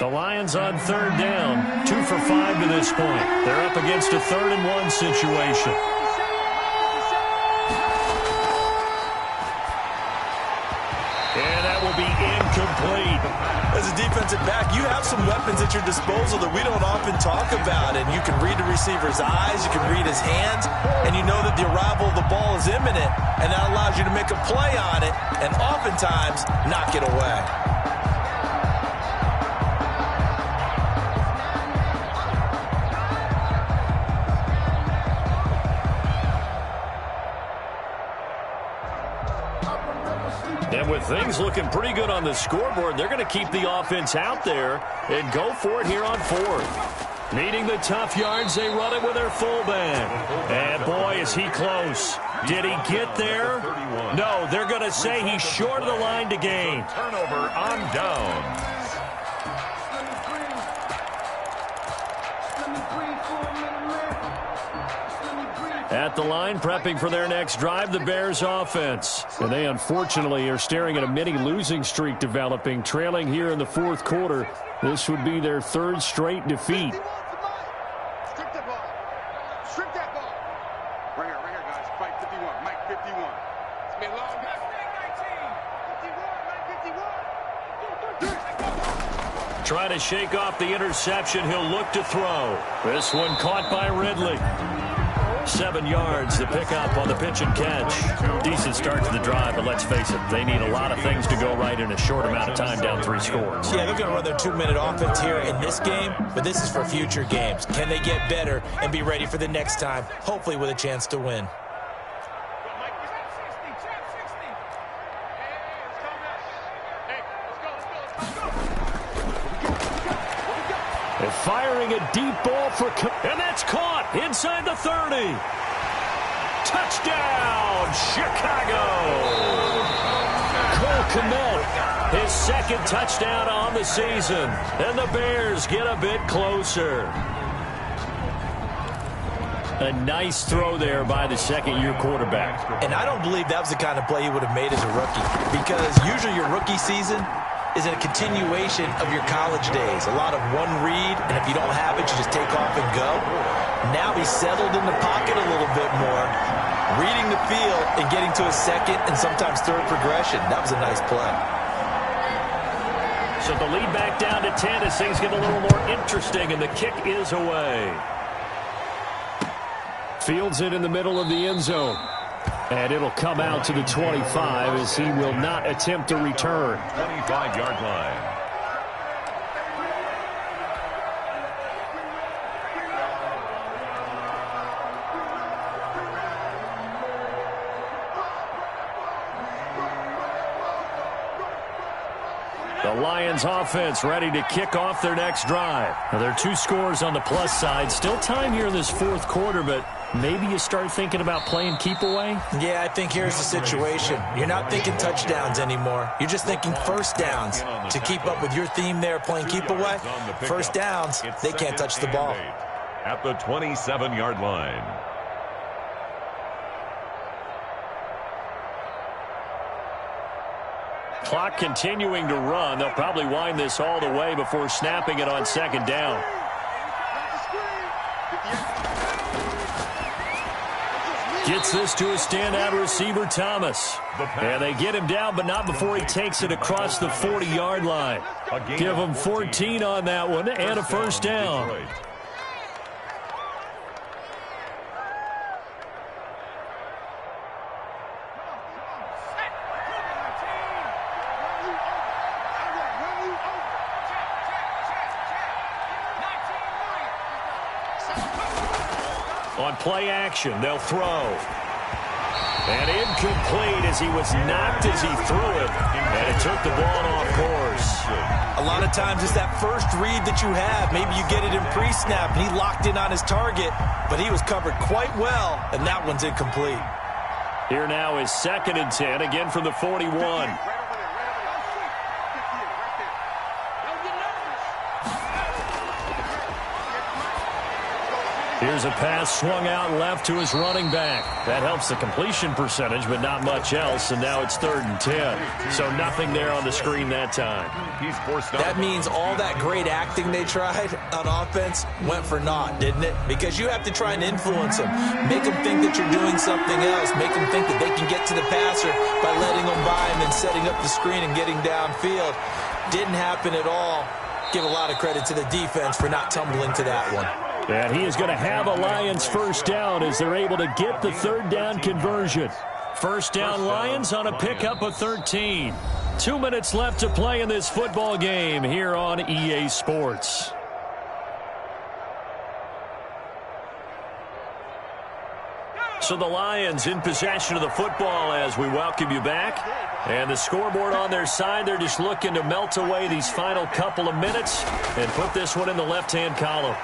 The Lions on third down, 2 for 5 to this point. They're up against a 3rd and 1 situation. And that will be incomplete. As a defensive back, you have some weapons at your disposal that we don't often talk about. And you can read the receiver's eyes, you can read his hands, and you know that the arrival of the ball is imminent. And that allows you to make a play on it and oftentimes knock it away. And with things looking pretty good on the scoreboard, they're going to keep the offense out there and go for it here on 4th. Needing the tough yards, they run it with their fullback. And boy, is he close. Did he get there? No, they're going to say he's short of the line to gain. Turnover on downs. At the line, prepping for their next drive, the Bears offense. And they unfortunately are staring at a mini losing streak developing, trailing here in the 4th quarter. This would be their 3rd straight defeat. Strip that ball. Strip that ball. Right here, guys. Fight 51. Mike 51. It's been long. 51. Trying to shake off the interception. He'll look to throw. This one caught by Ridley. 7 yards, the pickup on the pitch and catch. Decent start to the drive, but let's face it, they need a lot of things to go right in a short amount of time, down 3 scores. Yeah, they're going to run their 2-minute offense here in this game, but this is for future games. Can they get better and be ready for the next time, hopefully with a chance to win? They're firing a deep ball for, and that's caught inside the 30. Touchdown, Chicago. Cole Kmet, his 2nd touchdown on the season, and the Bears get a bit closer. A nice throw there by the 2nd-year quarterback. And I don't believe that was the kind of play he would have made as a rookie, because usually your rookie season is a continuation of your college days. A lot of one read, and if you don't have it, you just take off and go. Now he's settled in the pocket a little bit more, reading the field and getting to a 2nd and sometimes 3rd progression. That was a nice play. So the lead back down to 10 as things get a little more interesting, and the kick is away. Fields it in the middle of the end zone. And it'll come out to the 25 as he will not attempt to return. 25-yard line. The Lions offense ready to kick off their next drive. Now, there are 2 scores on the plus side. Still time here in this fourth quarter, but maybe you start thinking about playing keep away? Yeah, I think here's the situation. You're not thinking touchdowns anymore. You're just thinking first downs. To keep up with your theme there, playing keep away, first downs, they can't touch the ball. At the 27-yard line. Clock continuing to run. They'll probably wind this all the way before snapping it on second down. Gets this to a standout receiver, Thomas. And they get him down, but not before he takes it across the 40-yard line. Give him 14 on that one and a first down. On play action, they'll throw. And incomplete as he was knocked as he threw it. And it took the ball off course. A lot of times it's that first read that you have. Maybe you get it in pre-snap, and he locked in on his target, but he was covered quite well, and that one's incomplete. Here now is 2nd and 10, again from the 41. Here's a pass swung out left to his running back. That helps the completion percentage, but not much else, and now it's 3rd and 10. So nothing there on the screen that time. That means all that great acting they tried on offense went for naught, didn't it? Because you have to try and influence them. Make them think that you're doing something else. Make them think that they can get to the passer by letting them by and then setting up the screen and getting downfield. Didn't happen at all. Give a lot of credit to the defense for not tumbling to that one. And he is going to have a Lions first down as they're able to get the 3rd down conversion. First down Lions on a pickup of 13. 2 minutes left to play in this football game here on EA Sports. So the Lions in possession of the football as we welcome you back. And the scoreboard on their side, they're just looking to melt away these final couple of minutes and put this one in the left-hand column.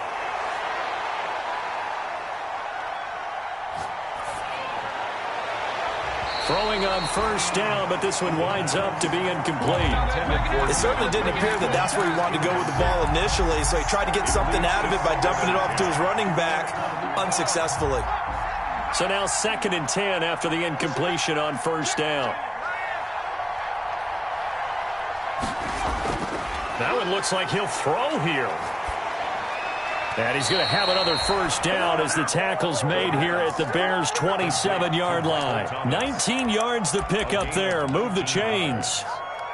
Throwing on first down, but this one winds up to be incomplete. It certainly didn't appear that that's where he wanted to go with the ball initially, so he tried to get something out of it by dumping it off to his running back unsuccessfully. So now 2nd and 10 after the incompletion on first down. That one looks like he'll throw here. And he's going to have another first down as the tackle's made here at the Bears' 27-yard line. 19 yards to pick up there. Move the chains.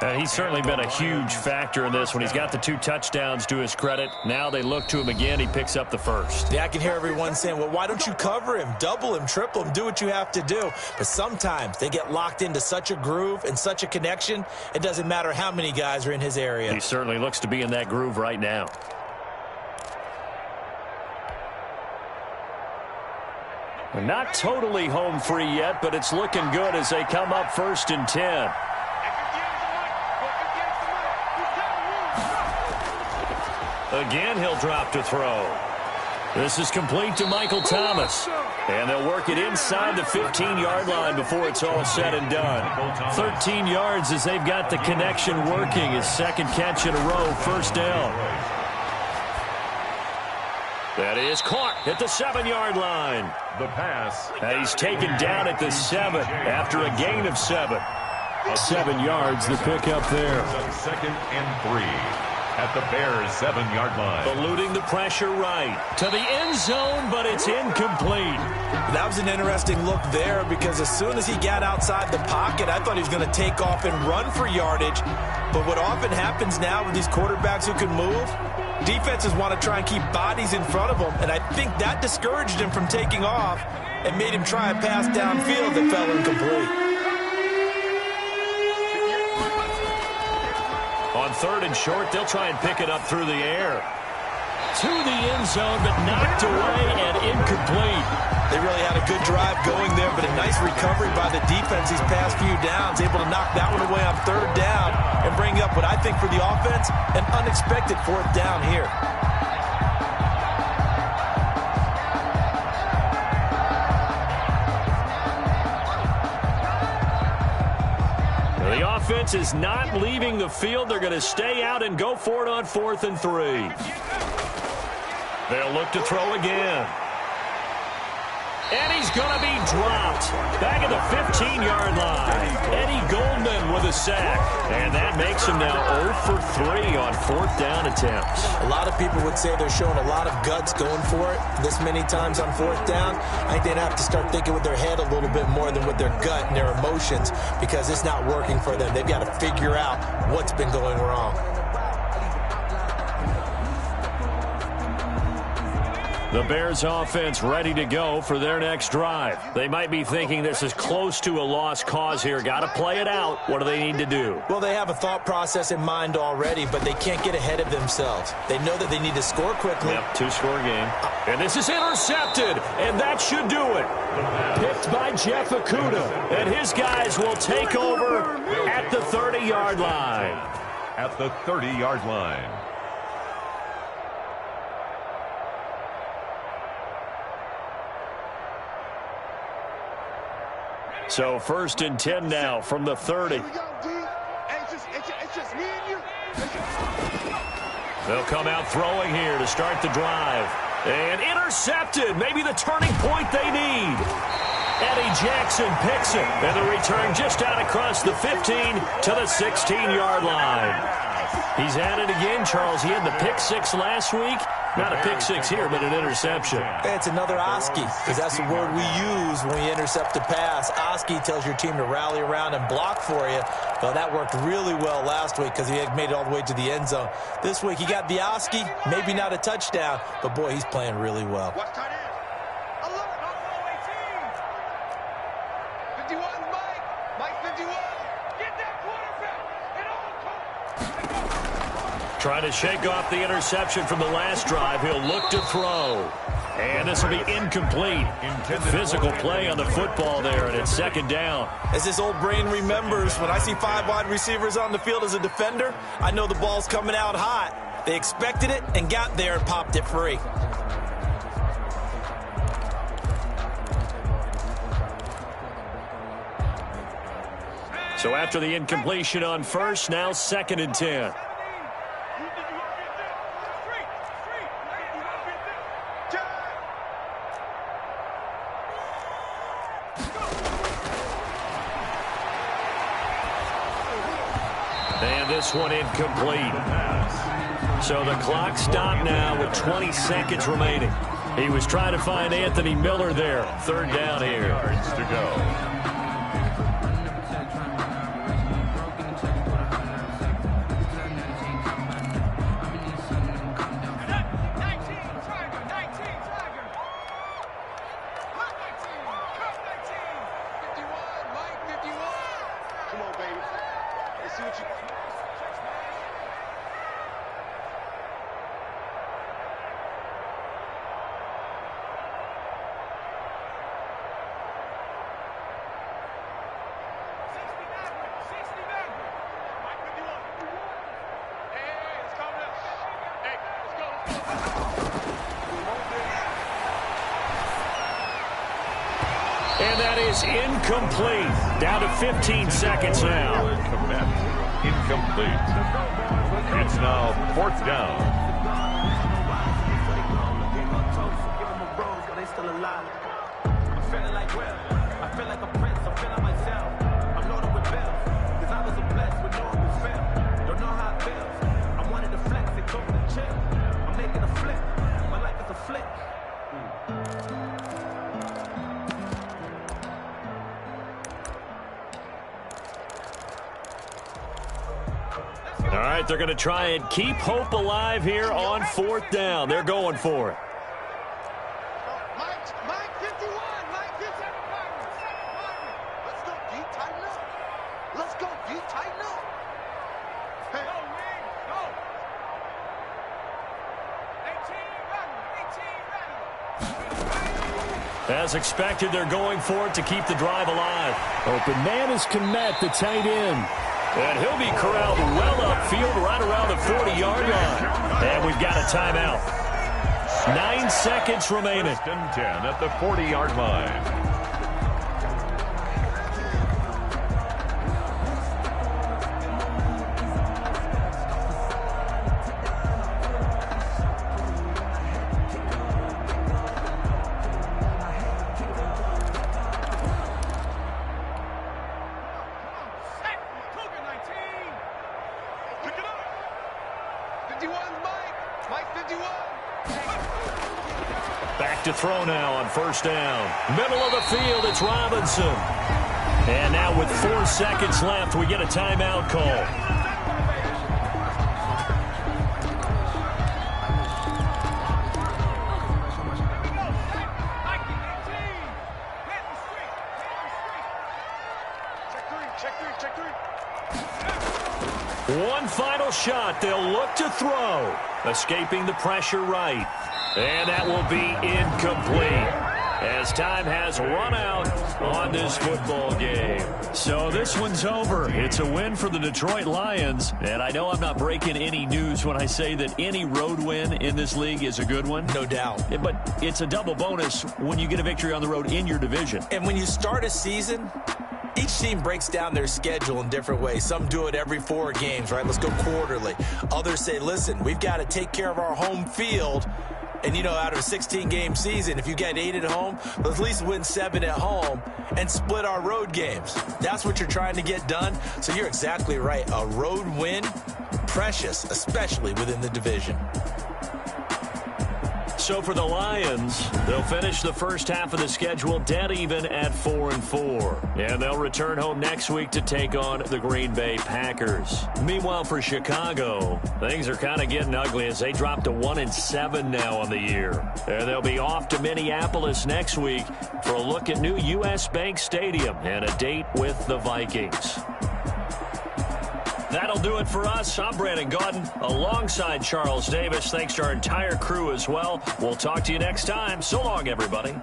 And he's certainly been a huge factor in this when he's got the 2 touchdowns to his credit. Now they look to him again. He picks up the first. Yeah, I can hear everyone saying, well, why don't you cover him, double him, triple him, do what you have to do. But sometimes they get locked into such a groove and such a connection, it doesn't matter how many guys are in his area. He certainly looks to be in that groove right now. Not totally home free yet, but it's looking good as they come up 1st and 10. Again, he'll drop to throw. This is complete to Michael Thomas. And they'll work it inside the 15-yard line before it's all said and done. 13 yards as they've got the connection working. His 2nd catch in a row, first down. That is caught at the 7-yard line. The pass. And he's taken down at the 7 after a gain of 7. 7 yards, the pickup there. 2nd and 3 at the Bears' 7-yard line. Eluding the pressure right to the end zone, but it's incomplete. That was an interesting look there because as soon as he got outside the pocket, I thought he was going to take off and run for yardage. But what often happens now with these quarterbacks who can move, defenses want to try and keep bodies in front of them, and I think that discouraged him from taking off and made him try a pass downfield that fell incomplete. On 3rd and short, they'll try and pick it up through the air. To the end zone, but knocked away and incomplete. They really had a good drive got going there, but a nice recovery by the defense these past few downs, able to knock that one away on 3rd down and bring up what I think for the offense, an unexpected 4th down here. The offense is not leaving the field. They're going to stay out and go for it on 4th and 3. They'll look to throw again. And he's going to be dropped back at the 15-yard line. Eddie Goldman with a sack. And that makes him now 0 for 3 on 4th down attempts. A lot of people would say they're showing a lot of guts going for it this many times on 4th down. I think they'd have to start thinking with their head a little bit more than with their gut and their emotions, because it's not working for them. They've got to figure out what's been going wrong. The Bears offense ready to go for their next drive. They might be thinking this is close to a lost cause here. Got to play it out. What do they need to do? Well, they have a thought process in mind already, but they can't get ahead of themselves. They know that they need to score quickly. Yep, 2-score game. And this is intercepted, and that should do it. Picked by Jeff Okudah, and his guys will take over at the 30-yard line. At the 30-yard line. So 1st and 10 now from the 30. It's just me and you. They'll come out throwing here to start the drive. And intercepted. Maybe the turning point they need. Eddie Jackson picks it. And the return just out across the 15 to the 16-yard line. He's at it again, Charles. He had the pick 6 last week. Not a pick 6 here, but an interception. It's another Oski, because that's the word we use when we intercept a pass. Oski tells your team to rally around and block for you. Well, that worked really well last week because he had made it all the way to the end zone. This week, he got the Oski, maybe not a touchdown, but, boy, he's playing really well. Watch tight end. 51, Mike 51. Get that quarterback. Trying to shake off the interception from the last drive. He'll look to throw. And this will be incomplete. Physical play on the football there, and it's 2nd down. As this old brain remembers, when I see 5 wide receivers on the field as a defender, I know the ball's coming out hot. They expected it and got there and popped it free. So after the incompletion on 1st, now 2nd and 10. And this one incomplete. So the clock stopped now with 20 seconds remaining. He was trying to find Anthony Miller there. 3rd down here. Yards to go. And that is incomplete. Down to 15 seconds now. Incomplete. It's now 4th down. All right, they're going to try and keep hope alive here on 4th down. They're going for it. Mike 51. Mike 51. Let's go deep, tighten up. Let's go deep, tighten up. Hey, go. 18, run. As expected, they're going for it to keep the drive alive. Open man is Kmet, the tight end. And he'll be corralled well upfield right around the 40-yard line. And we've got a timeout. 9 seconds remaining. 1st and 10 at the 40-yard line. Back to throw now on 1st down. Middle of the field, it's Robinson. And now with 4 seconds left, we get a timeout call. One final shot. They'll look to throw. Escaping the pressure right. And that will be incomplete, as time has run out on this football game. So this one's over. It's a win for the Detroit Lions. And I know I'm not breaking any news when I say that any road win in this league is a good one. No doubt. But it's a double bonus when you get a victory on the road in your division. And when you start a season, each team breaks down their schedule in different ways. Some do it every 4 games, right? Let's go quarterly. Others say, listen, we've got to take care of our home field. And, you know, out of a 16-game season, if you get 8 at home, let's at least win 7 at home and split our road games. That's what you're trying to get done. So you're exactly right. A road win, precious, especially within the division. So for the Lions, they'll finish the first half of the schedule dead even at 4-4. And they'll return home next week to take on the Green Bay Packers. Meanwhile, for Chicago, things are kind of getting ugly as they drop to 1-7 now on the year. And they'll be off to Minneapolis next week for a look at new U.S. Bank Stadium and a date with the Vikings. That'll do it for us. I'm Brandon Gaudin alongside Charles Davis. Thanks to our entire crew as well. We'll talk to you next time. So long, everybody.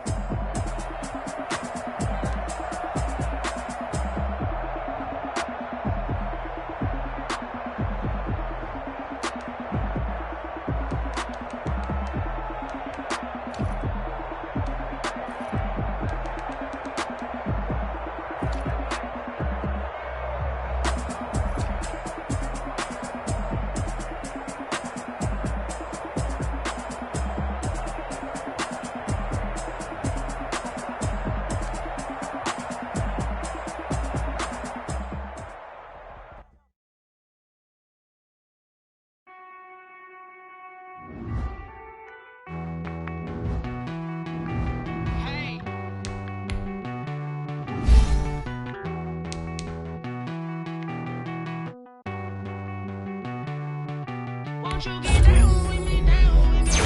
Won't you get down with me, down with me?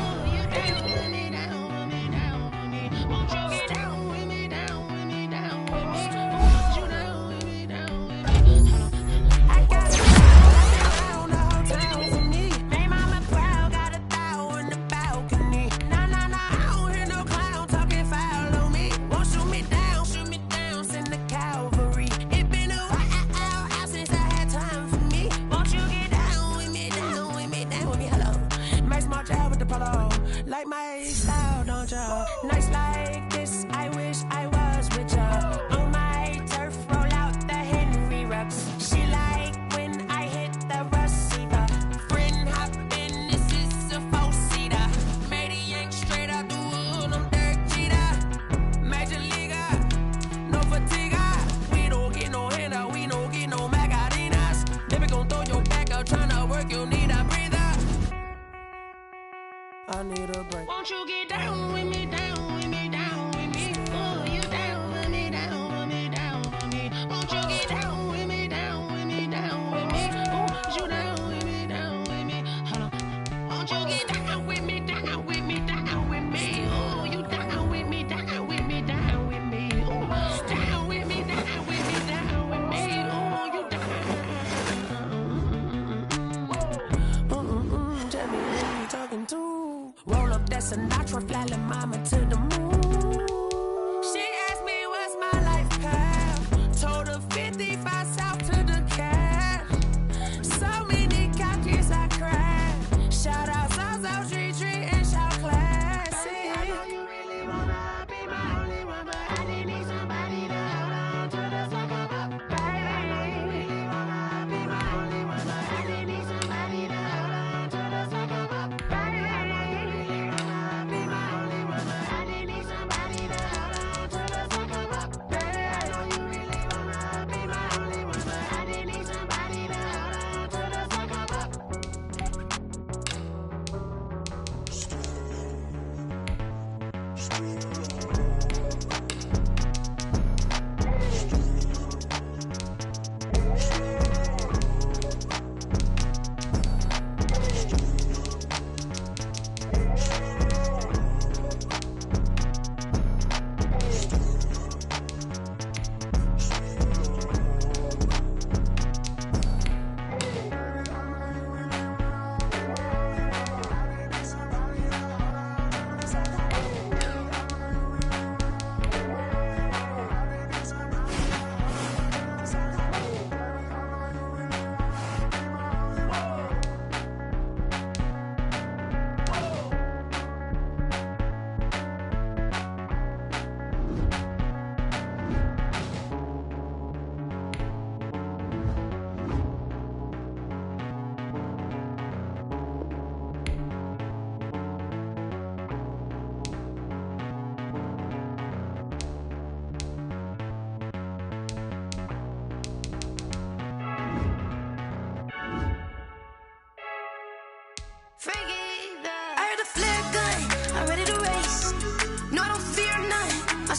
Oh, you down with me, down with me, down with me. Won't you get down with me, down with me, down with me? Won't you down with me, down with me? I got it around the whole town for me. Name on my crowd, got a thou in the balcony. Nah, nah, nah, I don't hear no clown talking foul on me. Won't shoot me down, send the cavalry. It been a while since I had time for me. Won't you get down with me, down with me?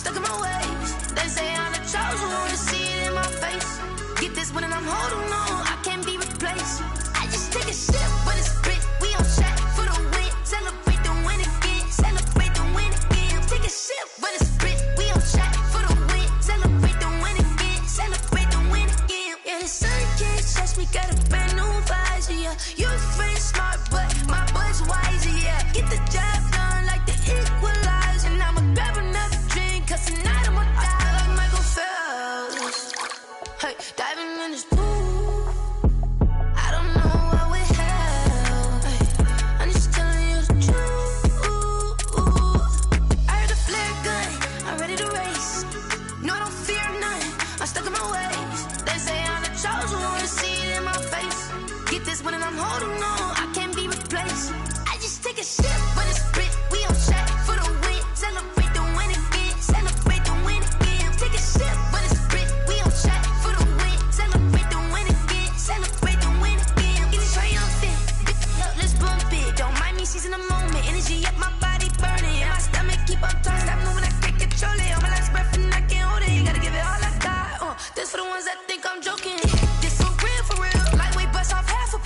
stuck in my ways. They say I'm the chosen one, see it in my face. Get this one and I'm holding on, I can't be replaced. I just take a sip, but it's spit. We on track for the win. Celebrate the win again. Celebrate the win again. Take a sip, but it's spit. We on track for the win. Celebrate the win again. Celebrate the win again. Yeah, the sun can't touch me. Got a brand new visor. Yeah, your friend's smart, but my bud's wiser. Yeah, get the job done like the equalizer. And I'ma grab another drink, 'cause tonight I'ma die like Michael Phelps. Hey, diving in this pool. I'm holding on, I can't be replaced. I just take a sip, but it's spit. We on track for the win. Celebrate the win again. Celebrate the win again. Take a sip, but it's spit. We on track for the win. Celebrate the win again. Celebrate the win again. Get it triumphant. Look, let's bump it. Don't mind me seizing the moment. Energy up my body burning. And my stomach keep up turning. Stop moving, I can't control it. On my last breath and I can't hold it. You gotta give it all I got. This for the ones that think I'm joking. This for real, for real. Lightweight bust off half a.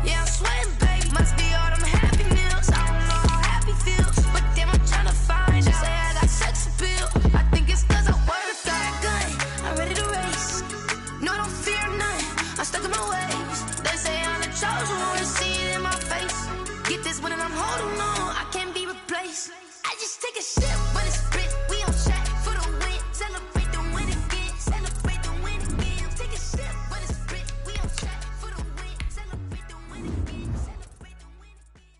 Yeah, I'm sweating, babe. Must be all them happy meals. I don't know how happy feels, but damn, I'm tryna find. She say I got sex appeal. I think it's 'cause I work. Got a gun, I'm ready to race. No, I don't fear none. I'm stuck in my ways. They say I'm the chosen one, see it in my face. Get this one and I'm holding on, I can't be replaced. I just take a sip, but it's spit. We on track for the win. Celebrate the win again. Celebrate the win again. Take a sip, but it's spit. We on track for the win. Celebrate the win again. Celebrate the win again.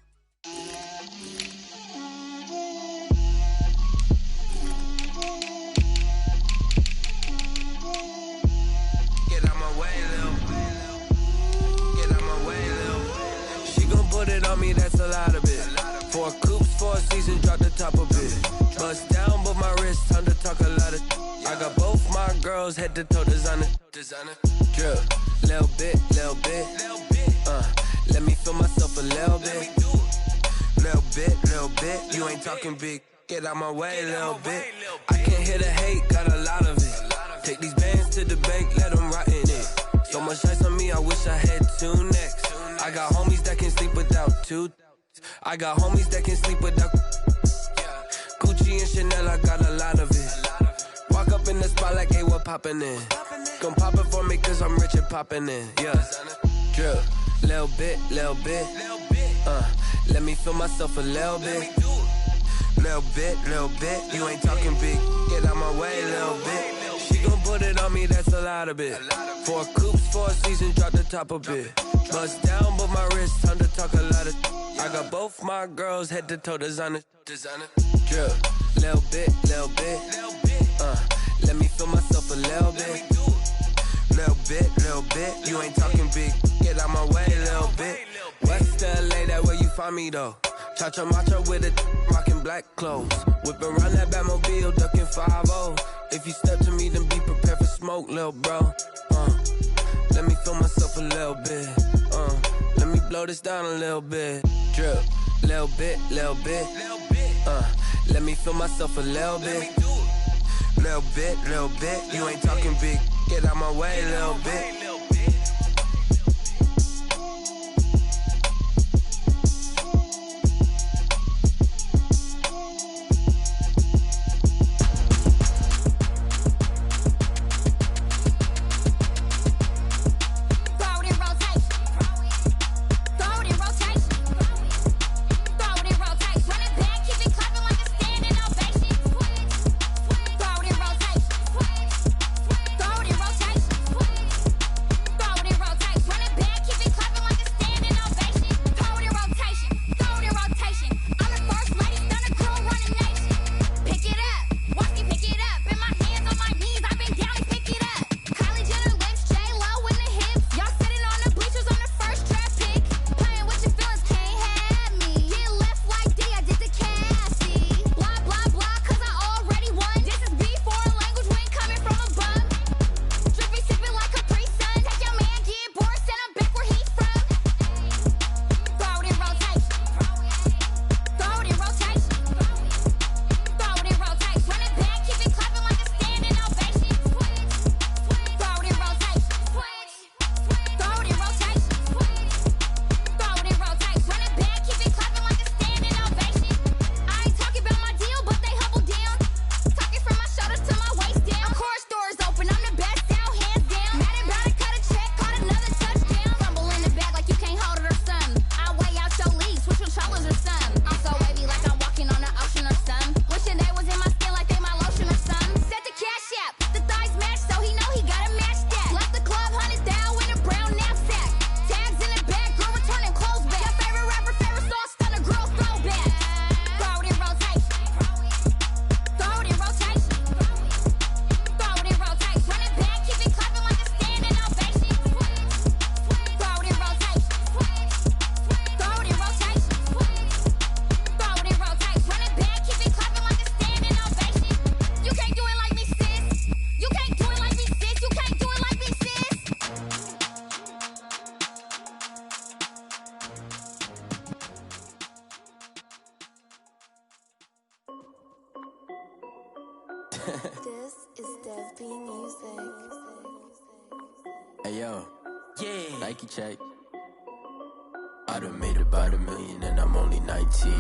Get out my way, Lil. Get out my way, Lil. She gon' put it on me, that's a lot of it. 4 coops, 4 seasons, drop the top of it. Bust down, but my wrist, time to talk a lot of. I got both my girls, head to toe designer. Drip, little bit, little bit. Let me feel myself a little bit. Little bit. You ain't talking big. Get out my way, little bit. I can't hear the hate, got a lot of it. Take these bands to the bank, let them rot in it. So much ice on me, I wish I had 2 necks. I got homies that can sleep without 2. I got homies that can sleep without Gucci and Chanel, I got a lot of it. Walk up in the spot like, hey, what poppin' in? Gon' pop it for me, 'cause I'm rich and poppin' in. Yeah, drip, little bit. Let me feel myself a little bit. Little bit. You ain't talking big. Get out my way, little bit. She gon' put it on me, that's a lot of it. 4 coops, 4 seasons, drop the top of it. Bust down, but my wrist, time to talk a lot of. I got both my girls, head to toe designer. Drip, little bit. Let me feel myself a little bit. Little bit. You ain't talking big. Get out my way, little bit. West LA, that where you find me though. Cha-cha matcha with a rockin' black clothes. Whip around that Batmobile, ducking 5-0. If you step to me, then be prepared for smoke, lil' bro. Let me feel myself a little bit. Let me blow this down a little bit. Drip, little bit. Let me feel myself a little bit. Little bit. You ain't talking big. Get out my way, little bit. This is Dev B Music. Hey yo, yeah, Nike check. I done made about $1 million and I'm only 19.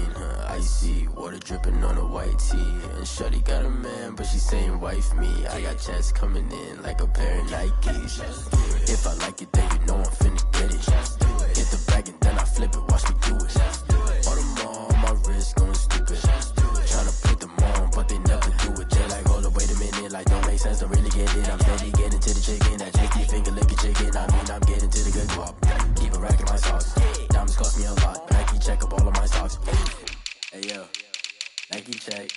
Icy water dripping on a white tee. And shorty got a man, but she saying wife me. I got checks coming in like a pair of Nikes. If I like it, then you know I'm finna get it. Hit the bag and then I flip it, watch me do it. All them on my wrist going stupid. Tryna put them on, but they never do it. They're like, hold up, wait a minute, like don't make sense, don't really get it. I'm steady getting to the chicken, that tasty finger licking chicken. I mean, I'm getting to the good guap. Keep it racking my sauce. Diamonds cost me a lot. Nike check up all of my socks. Hey yo, Nike check.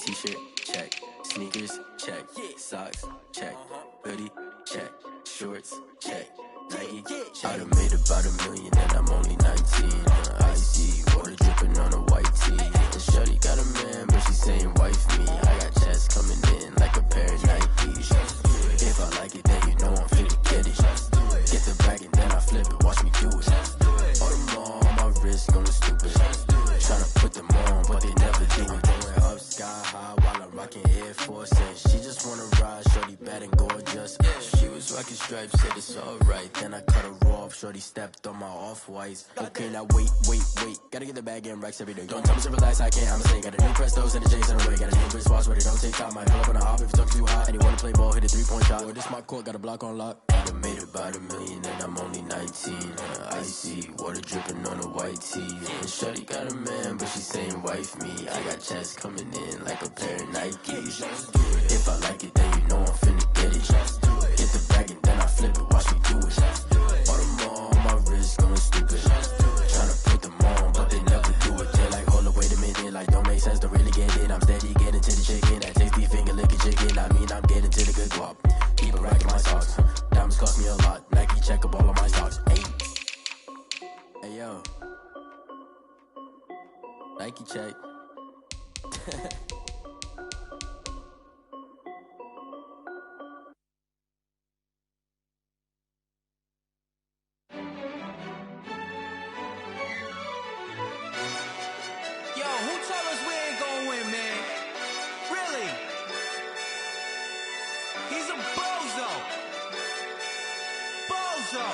T-shirt check. Sneakers check. Socks check. Hoodie check. Shorts check. Nike check. I done made about $1 million and I'm only 19. Icy water dripping on a white tee. And shorty got a man, but she saying wife me. I got checks coming in like a pair of Nikes. If I like it, then you know I'm finna get it. Get the bag and then I flip it, watch me do it. All them on my wrist going stupid. Tryna put them on, but they never do it. Going up sky high while I'm rocking Air Force. And she just wanna ride, shorty bad and gorgeous. She was rocking stripes, said it's alright. Then I cut her off, shorty stepped on my off-whites. Okay, now wait. Gotta get the bag and racks every day. Don't tell me to relax, I can't, I'ma say. Got a new Prestos and a J's in the way. Got a new wristwatch where they don't take time. Might pull up on a hop if it's talking too hot. And they wanna play ball, hit a 3-point shot. Well, this my court, got a block on lock. I done made about $1 million and I'm only 19. Icy water dripping on a white tee. And shorty got a man, but she saying wife me. I got checks coming in like a pair of Nikes. If I like it, then you know I'm finna get it. Hit the bag and then I flip it, watch me do it. All them on my wrist going stupid. Tryna put them on, but they never do it. They're like, hold up, wait a minute, like don't make sense, don't really get it. I'm steady getting to the chicken, that tasty finger licking chicken. I mean, I'm getting to the good guap. Keep it racking my socks. Diamonds cost me a lot. Nike check up all of my stocks. Hey yo, Nike check. Yo, who told us we ain't gonna win, man? Really? He's a bozo. Bozo.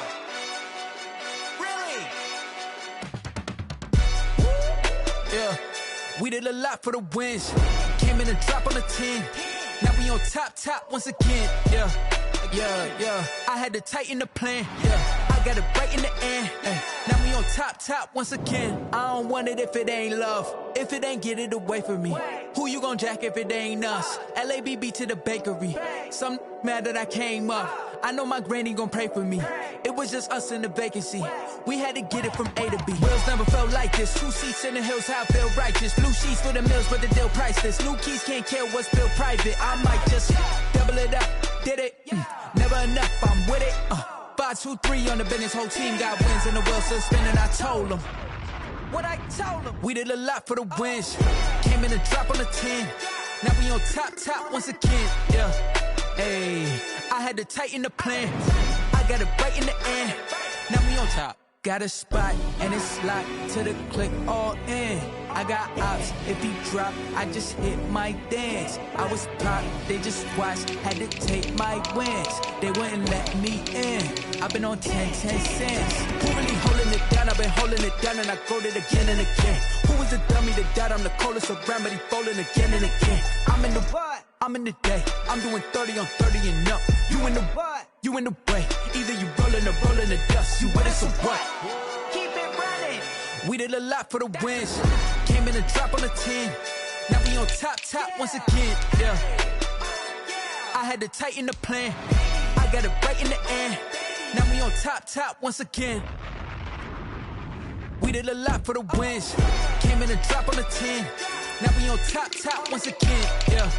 Really? Yeah, we did a lot for the wins. Came in and drop on the 10. Now we on top once again. Yeah. I had to tighten the plan. Yeah, I got it right in the end. Now we on top once again. I don't want it if it ain't love. If it ain't, get it away from me. Who you gon' jack if it ain't us? LABB to the bakery. Some mad that I came up. I know my granny gon' pray for me. It was just us in the vacancy. We had to get it from A to B. Wheels never felt like this. 2 seats in the hills, how I feel righteous. Blue sheets for the mills, but the deal priceless. New keys can't care what's built private. I might just double it up. Did it? Never enough, I'm with it. 5, 2, 3 on the business. Whole team got wins and the wheels still spinning. I told them what I told them. We did a lot for the wins. Came in and drop on the 10. Now we on top once again. Yeah. Hey, I had to tighten the plan. I got it right in the end. Now we on top. Got a spot and it's locked to the click all in. I got ops, if he drop, I just hit my dance. I was pop, they just watched, had to take my wins. They wouldn't let me in. I've been on 10 cents. Who really holding it down? I've been holding it down and I go it again and again. Who was the dummy that died? I'm the coldest around, but he folding again and again. I'm in the what? I'm in the day. I'm doing 30 on 30 and up. You in the what? You in the way. Either you rolling or rolling the dust. You with us or what? Keep it running. We did a lot for the wins. Came in and drop on the 10. Now we on top once again. Yeah. I had to tighten the plan. I got it right in the end. Now we on top once again. We did a lot for the wins. Came in and drop on the 10. Now we on top once again. Yeah.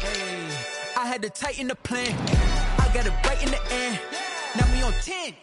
Hey, I had to tighten the plan. I got it right in the end. Now we on 10.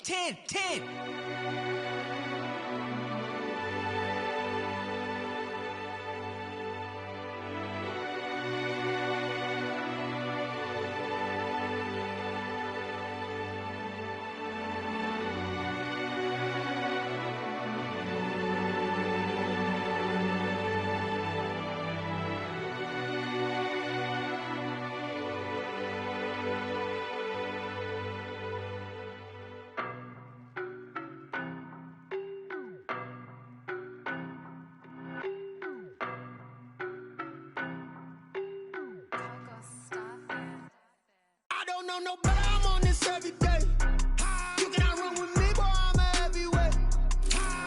know no better, I'm on this every day. You cannot run with me, boy, I'm a heavyweight.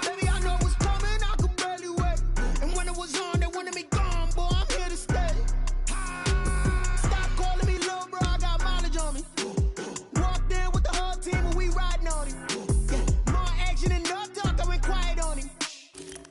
Baby, I know what's coming, I could barely wait. And when it was on, they wanted me gone, boy, I'm here to stay. Stop calling me little bro, I got mileage on me. Walked in with the whole team and we riding on him. Yeah, more action and no talk, I went quiet on him.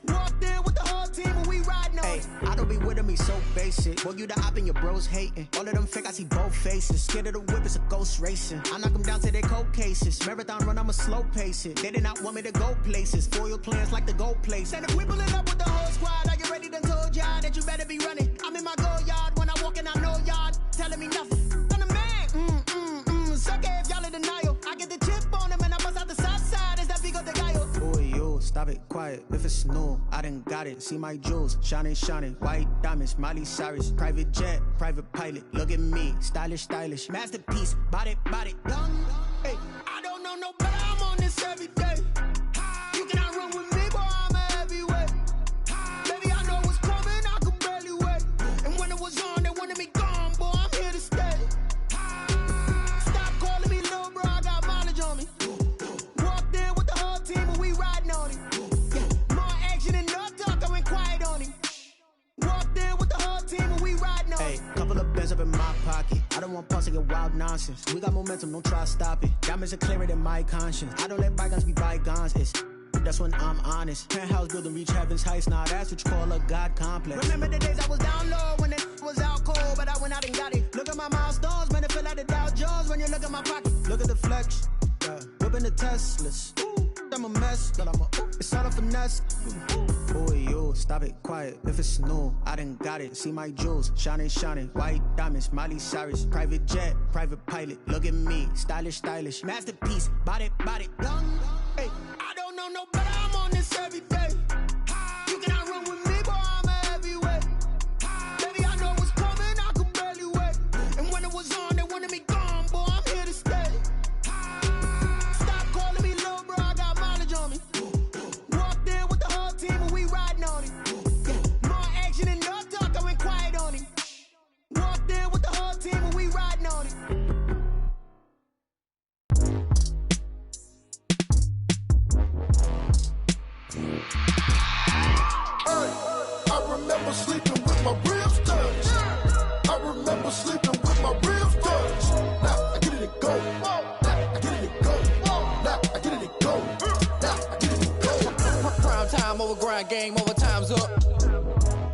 Walked in with the whole team and we riding on him. I don't be with me so basic. Boy, you the op and your bros hating. All of them fake, I see both faces. Scared of the whip, it's a ghost racing. I knock them down to their cold cases. Marathon run, I'ma slow pace it. They did not want me to go places. Foil plans like the go place. And if we pulling up with the whole squad, I get ready to told y'all that you better be running. I'm in my go yard. When I walk in, I know y'all telling me nothing. I'm the man. Suck it if y'all in denial. I get the chip on them and I bust out the south side. Is that Vigo de Gallo? Boy, yo, stop it, quiet. If it's new, I done got it. See my jewels, shining, shining. White diamonds, Miley Cyrus. Private jet, private pilot. Look at me, stylish, stylish. Masterpiece, body, young. Hey, I don't know no better. I'm on this every day. You cannot run with me, boy, I'm a heavyweight. Baby, I know what's coming, I could barely wait. And when it was on, they wanted me gone, boy, I'm here to stay. Stop calling me little bro, I got mileage on me. Walked in with the whole team and we riding on him. Yeah, more action and no talk, I went quiet on him. Walked in with the whole team and we riding on him. Hey, couple of bands up in my pocket. I don't want pulse to get wild nonsense. We got momentum, don't try to stop it. Diamonds are clearer than my conscience. I don't let bygones be bygones. It's that's when I'm honest. Penthouse building reach heaven's heights. Now that's what you call a God complex. Remember the days I was down low when it was out cold, but I went out and got it. Look at my milestones, man, it feel like the Dow Jones when you look at my pocket. Look at the flex, whipping the Teslas. I'm a mess, but it's all a finesse. Boy, yo, stop it, quiet. If it's new, I done got it. See my jewels, shining, shining. White diamonds, Miley Cyrus. Private jet, private pilot. Look at me, stylish, stylish. Masterpiece, body, young. Hey, I don't know no better. I'm on this every day. You cannot run with me, boy, I'm a heavyweight. Baby, I know what's coming, I could barely wait. And when it was on, they wanted me gone, boy, I'm here to stay. Stop calling me little bro, I got mileage on me. Walked in with the whole team and we riding on him. Yeah, more action and no talk, I went quiet on him. Walked in with the whole team and we riding on him. I remember sleeping with my ribs touched. I remember sleeping with my ribs touched. Now I get it and go. Now I get it and go. Now I get it and go. Now I get it and go. Prime time over grind, game over, time's up.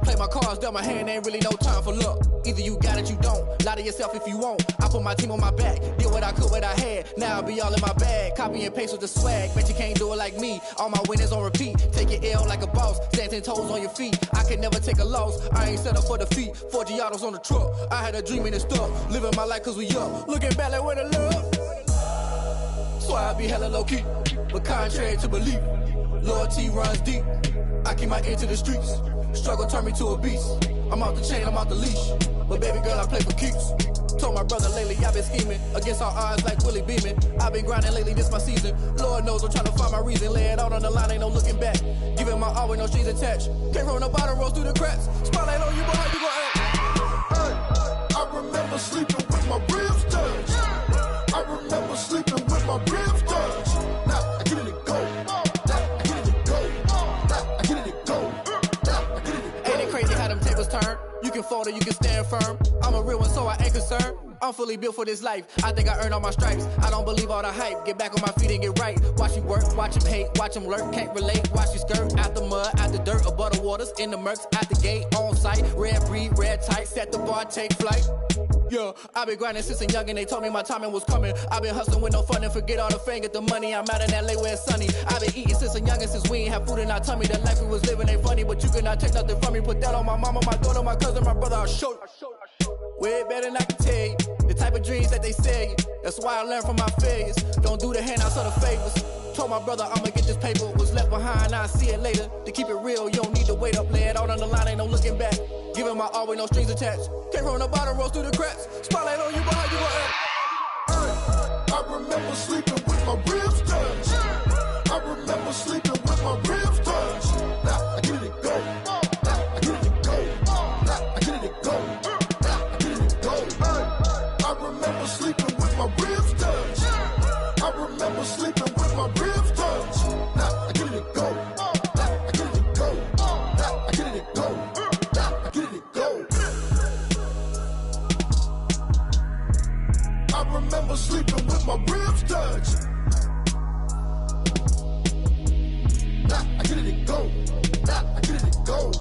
Play my cards, dealt my hand, ain't really no time for luck. Either you got it, you don't. Lie to yourself if you won't. I put my team on my back, did what I could, what I had. Now I be all in my bag, copy and paste with the swag. Bet you can't do it like me. All my winners on repeat. Take your L like a boss, stand 10 toes on your feet. I can never take a loss. I ain't set up for defeat. 4 Giottos on the truck. I had a dream and it stuck. Living my life cause we up. Looking back like where the love. So I be hella low key, but contrary to belief, loyalty runs deep. I keep my ear to the streets. Struggle turned me to a beast. I'm out the chain, I'm out the leash. But baby girl, I play for keeps. Told my brother lately, I've been scheming against all odds like Willie Beeman. I've been grinding lately, this my season. Lord knows I'm trying to find my reason. Lay it out on the line, ain't no looking back. Giving my all with no strings attached. Can't roll no bottom, rolls through the cracks. Spotlight on you, boy, how you gon' act? Hey, I remember sleeping with my ribs touched. I remember sleeping with my ribs touched. Now I get it and go. Now I get it and go. Now I get it and go. Now I get it and go. Ain't it crazy how them tables turn? You can fold or you can stand firm. I'm a real one, so I ain't concerned. I'm fully built for this life. I think I earned all my stripes. I don't believe all the hype. Get back on my feet and get right. Watch you work, watch him hate, watch him lurk. Can't relate, watch you skirt. Out the mud, out the dirt, above the waters, in the murks, out the gate, on site. Red breed, red tight, set the bar, take flight. Yeah, I been grinding since a young and they told me my timing was coming. I been hustling with no fun and forget all the fame, get the money. I'm out in LA where it's sunny. I been eating since a young and since we ain't have food in our tummy. The life we was living ain't funny, but you cannot take nothing from me. Put that on my mama, my daughter, my cousin, my brother, I'll show you. Way better than I can tell you. The type of dreams that they sell you. That's why I learned from my failures. Don't do the handouts or the favors. Told my brother I'ma get this paper. Was left behind, I'll see it later. To keep it real, you don't need to wait up. Lay it out on the line, ain't no looking back. Giving my all with no strings attached. Can't roll the bottom, rolls through the cracks. Spotlight on you, boy, how you gon' act? I remember sleeping with my ribs touched. I remember sleeping with my ribs touched. Now I get it and go. Now I get it and go. Now I get it and go. Now I get it and go. I remember sleeping with my my ribs touch. Nah, I get it and go. Nah, I get it and go.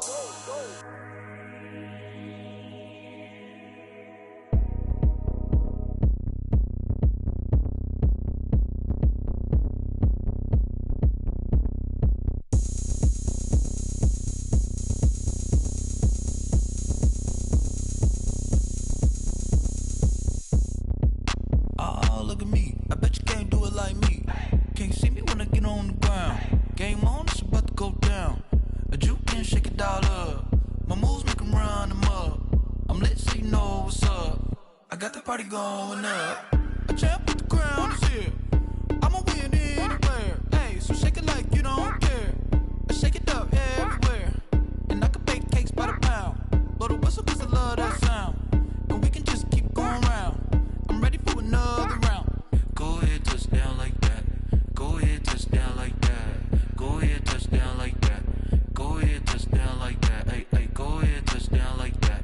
Oh, look at me. I bet you can't do it like me. Can't see me when I get on the ground. Game on, it's about to go down. A juke and shake it all up. My moves make them run them up. I'm lit so you know what's up. I got the party going up. A champ with the crown is here. I'ma win anywhere. Hey, so shake it like you don't care. I shake it up everywhere. And I can bake cakes by the pound. Blow the whistle cause I love that sound. And we can just keep going round. I'm ready for another round. Go ahead, touch down like that. Go ahead, touch down like that. Go ahead, touch down like that. Go ahead, touch down like that. Hey, hey, go ahead, touch down like that.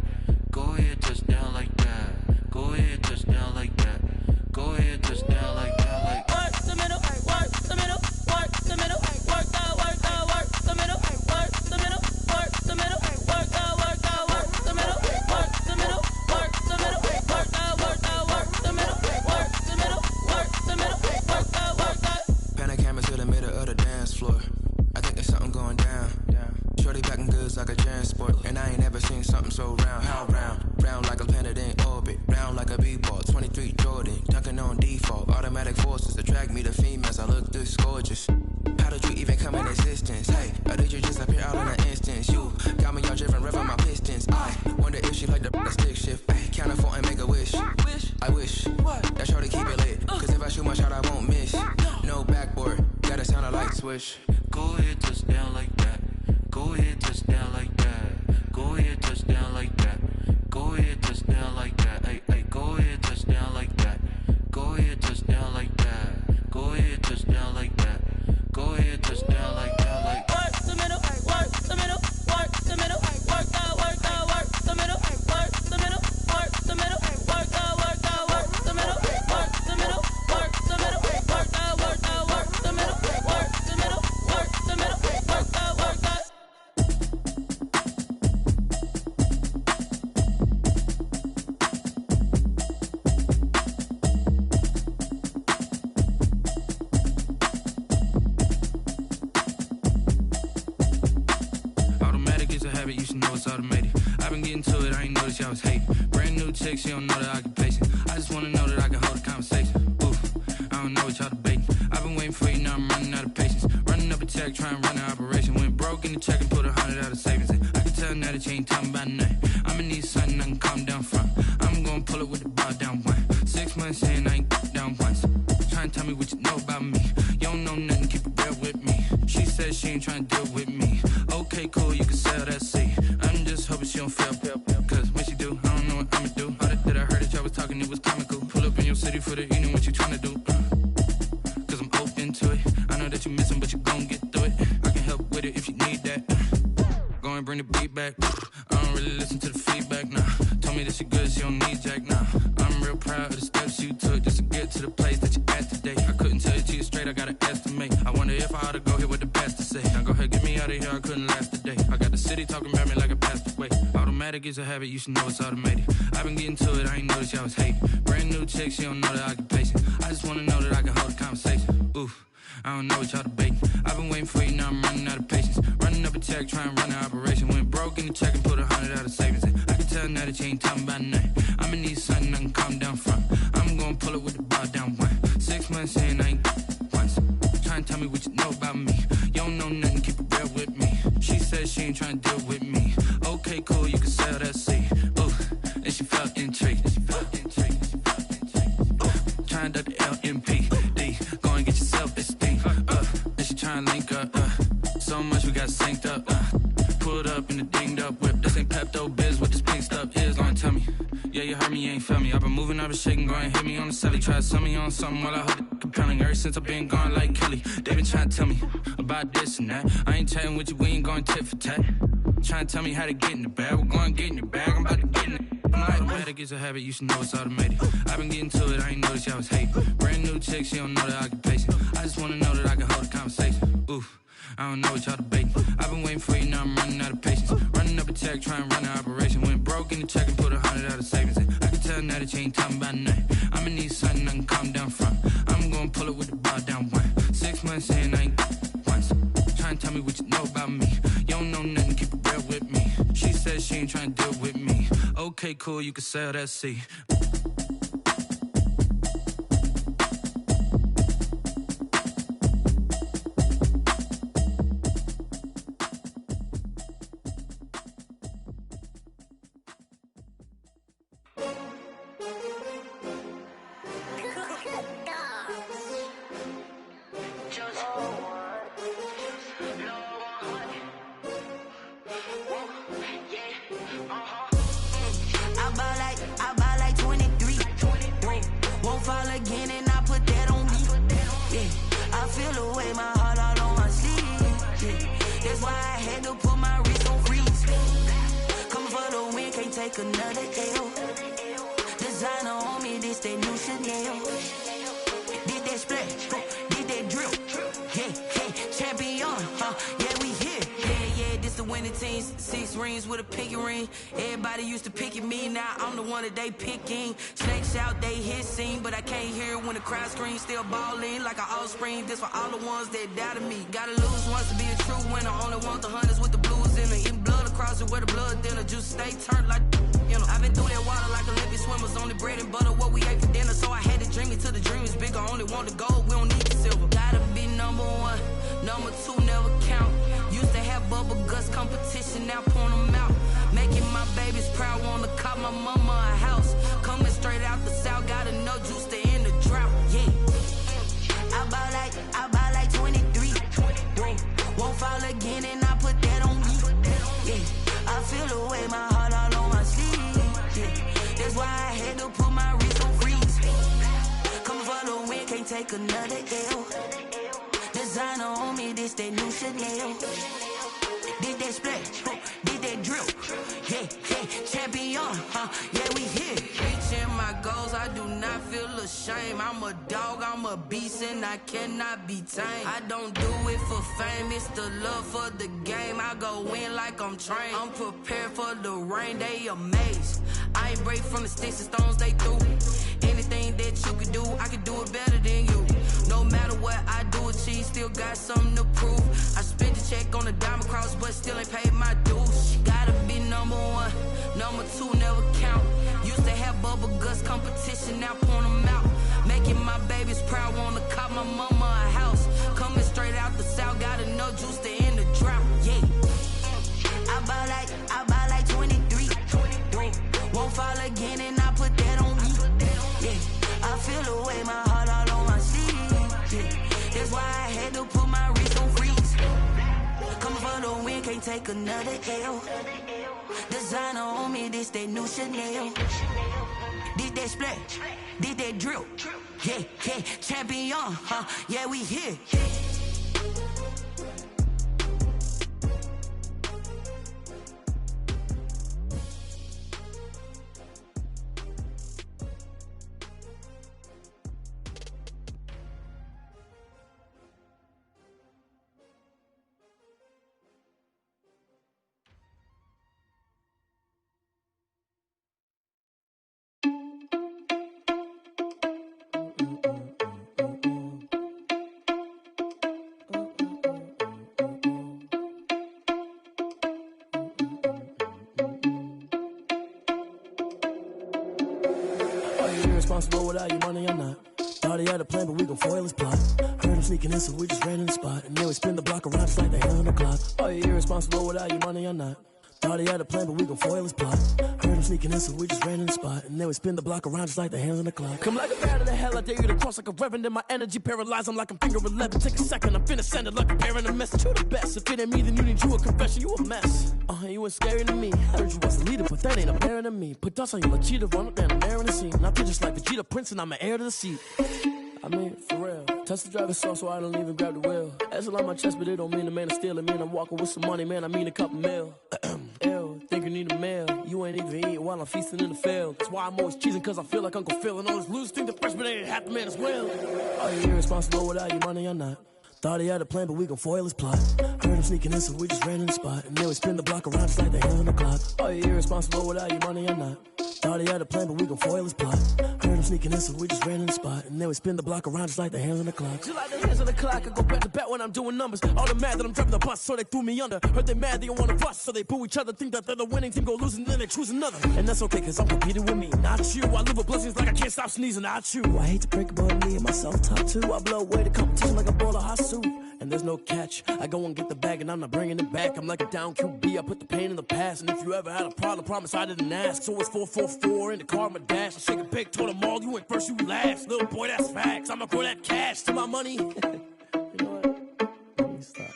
Go ahead, touch down like that. Go ahead, touch down like that. Go ahead, touch down like that. Like work the middle, work the middle, work the middle, work that, work the middle, work the middle, work the middle, work that, work the middle, work the middle, work the middle, work that, work the middle, work the middle, work the middle, work that, work that. Pan a camera to the middle of the dance floor. I think there's something going down. Shorty backing goods like a transport, and I ain't never seen something so round. How round? Round like a planet in orbit, round like a b-ball. 23 Jordan, dunking on default. Automatic forces attract me to females. I look this gorgeous. How did you even come in existence? Hey, or did you just appear out in an instance? You got me all driven, revving my pistons. I wonder if she like the stick shift. Ay, count a four and make a wish. I wish that shorty keep it lit. Cause if I shoot my shot, I won't miss. No backboard, gotta sound a light switch. Go ahead, touch down like that. Go ahead, touch down like that. Go ahead, touch down like that. Go ahead, touch down like that. Hey, hey, go ahead, touch down like that. Go ahead, touch down like that. Go ahead, touch down like that. Go ahead, touch down like that. Like work the middle, work the middle, work the middle, work that, work the middle, work the middle, work the middle, work that, work the middle, work the middle, work the middle, work that, work the middle, work the middle, work the middle, work that, work that. Automatic is a habit, you should know it's automated. I've been getting to it, I ain't noticed y'all was hating. Brand new chick, she don't know the occupation. I just wanna know that I can hold a conversation. Oof, I don't know what y'all debating. I've been waiting for you, now I'm running out of patience. Running up a check, trying to run an operation. Went broke in the check and put 100 out of savings in. I can tell now that you ain't talking about nothing. I'ma need something I can calm down from. I'm gonna pull it with the bar down one. 6 months in, I ain't down once. Trying to tell me what you know about me. You don't know nothing, keep it real with me. She said she ain't trying to deal with me. Okay, cool, you can sell that seat. I'm just hoping she don't fail. Cause when she do, I don't know what I'ma do. All that I heard that y'all was talking, it was comical. Pull up in your city for the evening, what you trying to do? Cause I'm open to it. I know that you missing, but you gon' get through it. I can help with it if you need that. Go and bring the beat back. I don't really listen to the feedback, nah. Told me that she good, she don't need jack, nah. I'm real proud of the steps you took just to get to the place that you at today. I couldn't tell you to you straight, I gotta estimate. I wonder if I ought to go here with the best to say. Now go ahead, get me out of here, I couldn't last today. I got the city talking about me like I passed away. Automatic is a habit, you should know it's automated. I've been getting to it, I ain't noticed y'all was hating. Brand new chick, she don't know the occupation. I just wanna know that I can hold a conversation. Oof, I don't know what y'all debating. I've been waiting for you, now I'm running out of patience. Running up a check, trying to run an operation. Went broke in the check and put 100 out of savings in. I can tell now that you ain't talking about nothing. I'ma need something I can calm down from. I'm gonna pull it with the bar down one. 6 months in, I ain't once. Trying to tell me what you know about me. You don't know nothing, keep it real with me. She said she ain't trying to deal with me. Okay, cool, you can sell that seat. Ooh, and she felt intrigued. Trying to the LMPD. Go and get yourself esteem. And she trying to link up. So much we got synced up. Pulled up in the dinged up whip. This ain't Pepto Biz, what this pink stuff is. Go and tell me. Yeah, you heard me, you ain't felt me. I've been moving, I've been shaking, go and hit me on the celly. Try to sell me on something while I hold it compelling. Ever since I've been gone like Kelly, they been trying to tell me about this and that. I ain't chatting with you, we ain't going tit for tat. Trying to tell me how to get in the bag, we're going to get in the bag, I'm about to get in it. Automatic is a habit, you should know it's automated. I've been getting to it, I ain't noticed y'all was hating. Brand new chick, she don't know the occupation. I just wanna know that I can hold a conversation. Oof, I don't know what y'all debating. I've been waiting for you, now I'm running out of patience. Running up a check, trying to run an operation. Went broke in the check and put 100 out of savings in. I can tell now that you ain't talking about nothing. I'ma need something I can calm down from. I'm gonna pull it with the bar down one. 6 months in, I ain't once. Trying to tell me what you know about me. You don't know nothing, keep it real with me. She said she ain't trying to deal with me. Okay, cool, you can sell that seat. They picking snakes out, they hissing, but I can't hear when the crowd screams. Still balling like an offspring. This for all the ones that doubted me. Gotta lose once to be a true winner. Only want the hunters with the blues in it. Eating blood across it where the blood dinner. Just stay turned like, you know. I've been through that water like Olympic swimmers. Only bread and butter, what we ate for dinner. So I had to dream it till the dream is bigger. Only want the gold, we don't need the silver. Gotta be number one, number two never count. Used to have bubble guts competition, now point them out. Making my babies proud, wanna cop my mama a house. Coming straight out the south, got enough juice to end the drought, yeah. I buy like 23. Won't fall again and I put that on me, yeah. I feel the way, my heart all on my sleeve, yeah. That's why I had to put my wrist on freeze. Coming for the win, can't take another L. Designer on me, this that new Chanel. Did that splash, did that drill, yeah, champion, yeah, we here. Reaching my goals, I do not feel ashamed. I'm a dog, I'm a beast, and I cannot be tamed. I don't do it for fame, it's the love for the game. I go in like I'm trained. I'm prepared for the rain, they amazed. I ain't break from the sticks and stones they threw. Anything that you can do, I can do it better than you. No matter what I do, achieve, still got something to prove. I spent the check on the diamond cross, but still ain't paid my dues. Gotta be number one, number two never count. Used to have bubble guts competition, now point them out. Making my babies proud, wanna cop my mama a house. Coming straight out the south, got enough juice to end the drought, yeah. I buy like 23. Won't fall again and I put that on me, yeah. I feel the way, my heart all on my sleeve, yeah. That's why I had to put my wrist on freeze. Coming for the win, can't take another L. Designer on me, this that new Chanel. Did that splash, did that drill, yeah, champion, yeah, we here. Responsible without your money or not. Thought he had a plan, but we gon' foil his plot. Heard him sneaking in, so we just ran in the spot. And then we spin the block around just like the hell on the clock. Are you irresponsible without your money or not? Thought he had a plan, but we gon' foil his plot. Heard him sneaking in, so we just ran in the spot. And then we spin the block around just like the hands on the clock. Come like a bat of the hell, I dare you to cross like a reverend. And my energy paralyzed, I'm like I'm finger 11. Take a second, I'm finna send it like a bearing a message. You the best, if it ain't me, then you need you a confession. You a mess, you ain't scary to me. Heard you was a leader, but that ain't apparent to me. Put dust on you like cheetah, run up down the air in the scene. I feel just like Vegeta Prince and I'm an heir to the seat. I mean, for real. Touch the driver's soft so I don't even grab the wheel. That's on my chest, but it don't mean the man is stealing. Mean I'm walking with some money, man, I mean a couple mil. Ew, thinking need a meal. You ain't even eating while I'm feasting in the field. That's why I'm always cheesing, cause I feel like Uncle Phil. And all this loose think the freshman ain't half the man as well. Are you irresponsible without your money or not? Thought he had a plan, but we gon' foil his plot. Heard him sneaking in, so we just ran in the spot. And then we spin the block around just like the hands on the clock. Are you irresponsible without your money or not? Thought he had a plan, but we gon' foil his plot. Heard him sneaking in, so we just ran in the spot. And then we spin the block around just like the hands on the clock. Just like the hands on the clock, I go back to back when I'm doing numbers. All the mad that I'm dropping the bus, so they threw me under. Heard they mad, they don't wanna bust, so they boo each other. Think that they're the winning team, go losing, then they choose another. And that's okay, cause I'm competing with me, not you. I live with blessings like I can't stop sneezing, not you. I hate to break it, but me and myself top two. I blow away the competition like a bowl of hot soup. And there's no catch. I go and get the bag and I'm not bringing it back. I'm like a down QB, I put the pain in the past. And if you ever had a problem, promise I didn't ask. So it's 4-4-4 in the car, my dash. I shake a big, told them all, you went first, you last. Little boy, that's facts. I'ma throw that cash to my money. You know what? Let me stop.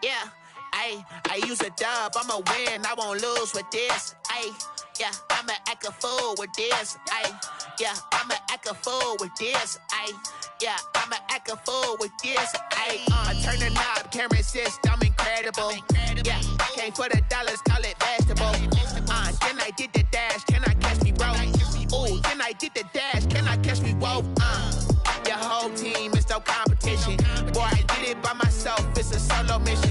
Yeah, I use a dub, I'ma win, I won't lose with this. Yeah, I'ma act a fool with this. Yeah, I'ma act a fool with this. Yeah, I'ma act a fool with this. I turn the knob, can't resist, I'm incredible. Yeah, came for the dollars, call it vegetable. Then I did the dash, can I catch me, bro? Ooh, then I did the dash, can I catch me, whoa? Your whole team is no competition. Boy, I did it by myself, it's a solo mission.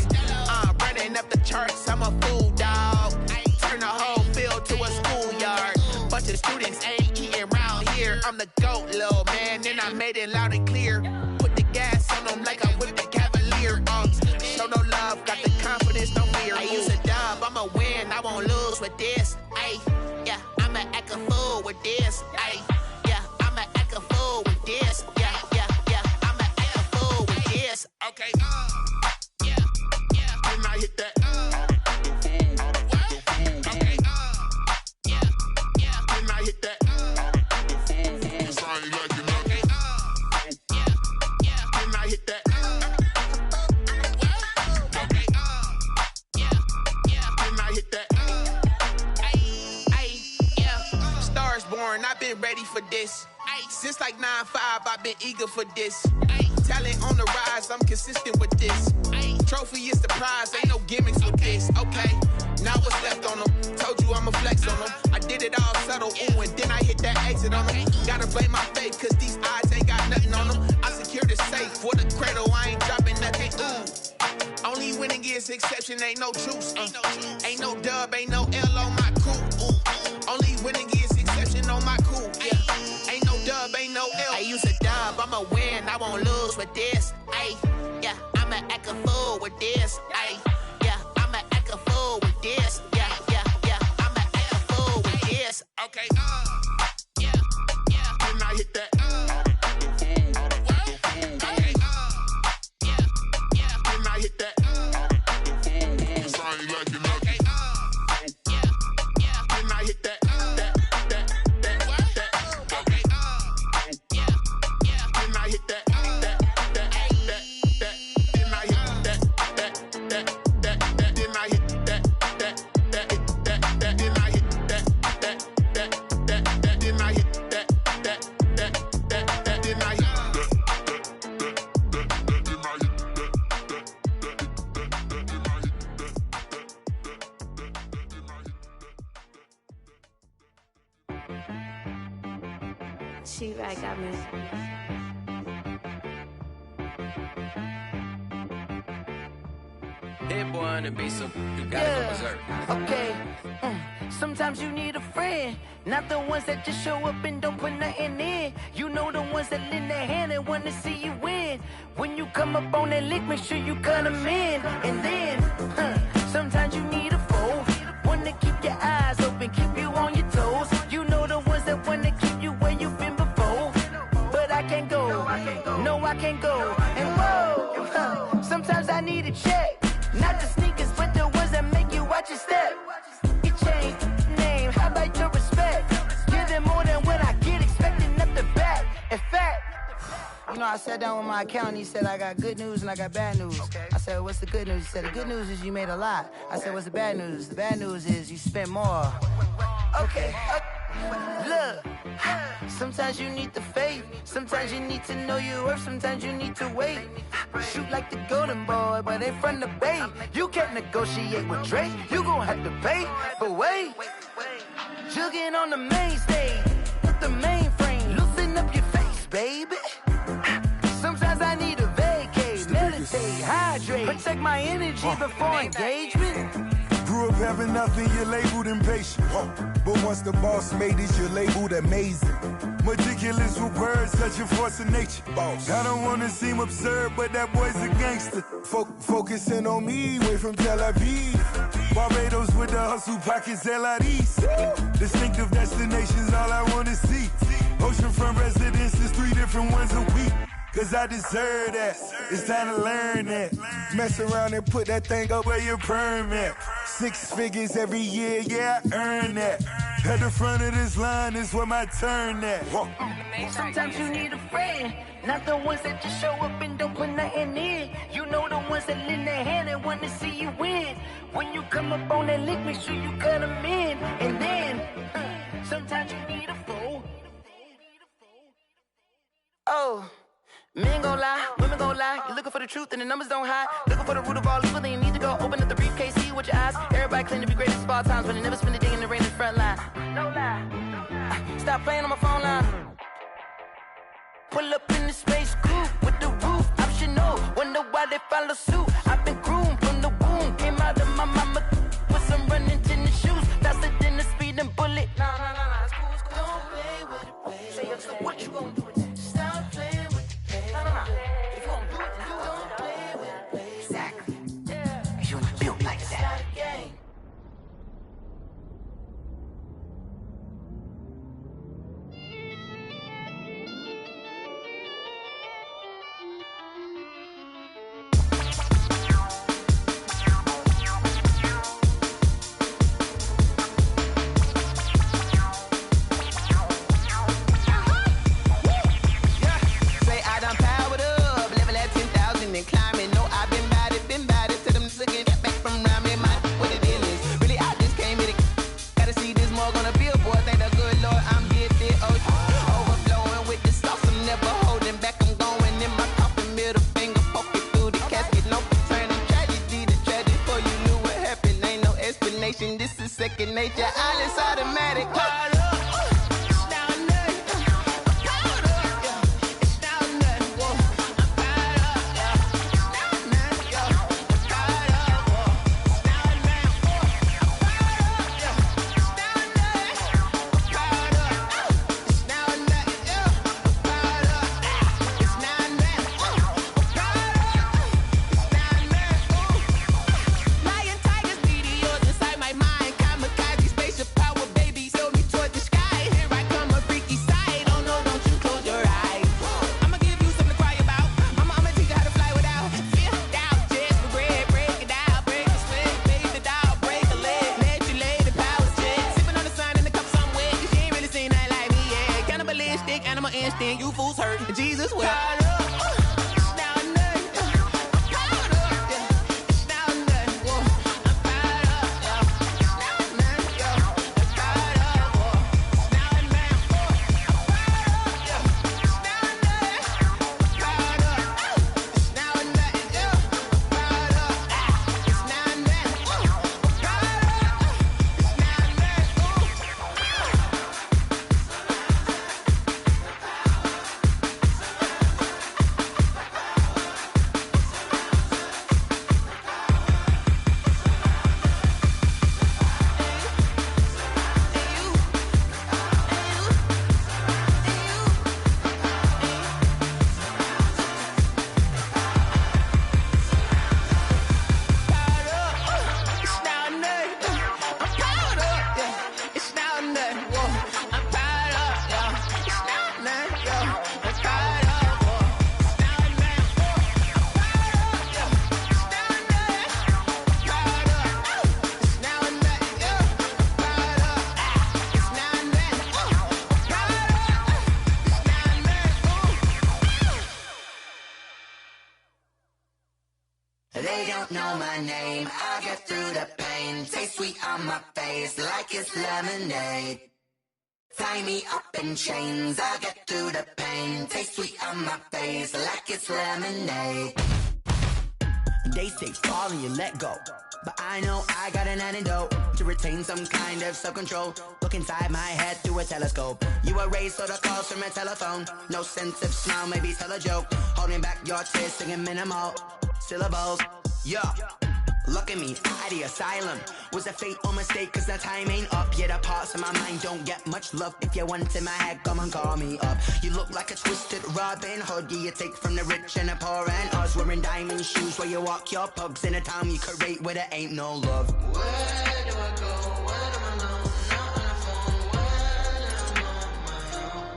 Running up the charts, I'm a fool, dog. Turn the whole field to a schoolyard. Bunch of students ain't eating round here. I'm the GOAT, little man, and I made it loud and clear. Put the gas on them like I'm with the Cavalier. Show no love, got the confidence, no fear. I use a dub, I'ma win, I won't lose with this. Yeah, I'ma act a fool with this. Yeah, I'ma act a fool with this. Yeah, I'ma act a fool with this. Okay, yeah, when I hit that. I've been ready for this. Since like 9-5, I've been eager for this. Talent on the rise, I'm consistent with this. Trophy is the prize, ain't no gimmicks with this. Okay, now what's left on them? Told you I'ma flex on them. I did it all subtle, ooh, and then I hit that exit on them. Gotta blame my faith, cause these eyes ain't got nothing on them. I secured the safe for the cradle, I ain't dropping nothing, ooh. Only winning is exception, ain't no truce. Ain't no dub, ain't no L on my crew. Only winning is exception on my crew. Yeah, ain't no dub, ain't no L. I use a dub, I'ma win, I won't lose with this. Yeah, I'ma act a fool with this. Yeah, I'ma act a fool with this. Yeah, I'ma act a fool with this. Okay, yeah, when I hit that. Okay, yeah, when I hit that. I ain't like it. Okay, yeah, when I hit that. She-Rag got me. Hit boy on the beat, so you gotta go berserk. Okay. Sometimes you need a friend, not the ones that just show up and don't put nothing in. You know the ones that lend their hand and wanna see you win. When you come up on that lick, make sure you cut them in. And then, sometimes you need a foe, one to keep your eyes open, keep you on your toes. You know the ones that wanna keep you where you've been before. But I can't go, no I can't go. And whoa, sometimes I need a check. Not the sneakers, but the ones that make you watch your step. You change name, how about your respect? Give them more than what I get, expecting up the back. In fact, you know, I sat down with my accountant, he said, I got good news and I got bad news. Okay. I said, what's the good news? He said, the good news is you made a lot. I said, what's the bad news? The bad news is you spent more. Okay. Look, sometimes you need the faith. Sometimes you need to know your worth. Sometimes you need to wait. Shoot like the golden boy, but ain't from the bay. You can't negotiate with Drake. You gon' have to pay. But wait, jugging on the main stage with the mainframe. Loosen up your face, baby. Sometimes I need a vacate, meditate, hydrate, protect my energy before engagement. Grew up having nothing, you're labeled impatient. But once the boss made it, you're labeled amazing. Meticulous with words, such a force of nature. I don't wanna seem absurd, but that boy's a gangster. Focusing on me, way from Tel Aviv. Barbados with the hustle pockets, LIDs. Distinctive destinations, all I wanna see. Oceanfront residences, 3 different ones a week. Cause I deserve that, it's time to learn that. Mess around and put that thing up where your permit. 6 figures every year, yeah, I earn that. At the front of this line is where my turn at. Sometimes you need a friend, not the ones that just show up and don't put nothing in. You know the ones that lend their hand and want to see you win. When you come up on that lick, make sure you cut them in. And then, sometimes you need a fool. Oh. Men gon' lie, women gon' lie. You're looking for the truth and the numbers don't hide. Looking for the root of all evil, then you need to go open up the briefcase, see with your eyes. Everybody claim to be great at all times, but they never spend a day in the rain in the front line. No lie. Stop playing on my phone line. Pull up in the space coupe with the roof optional. Wonder why they follow suit. I've been groomed from the womb. Came out of my mama with some running tennis shoes. Faster than the speeding bullet. Nah, it's cool, it's cool. Don't play with it, baby. Say, so what you gon' do? Stop playing. If you gon' do it, then you don't play with it, baby. Exactly. Cause you ain't built like that. This is second nature, all is automatic. You fools hurt. Jesus will. They don't know my name, I get through the pain. Taste sweet on my face like it's lemonade. Tie me up in chains, I'll get through the pain. Taste sweet on my face like it's lemonade. They say fall and you let go, but I know I got an antidote to retain some kind of self-control. Look inside my head through a telescope. You erase all the calls from a telephone. No sense of smile, maybe tell a joke. Holding back your tears, singing minimal syllables. Yeah. Look at me, at the asylum. Was a fate or mistake, cause the time ain't up. Yet the parts of my mind don't get much love. If you want in my head, come and call me up. You look like a twisted Robin Hood. Yeah, you take from the rich and the poor and us. Wearing diamond shoes where you walk your pugs in a town you create where there ain't no love. Where do I go? When am I alone? Not on the phone. When am I on my own?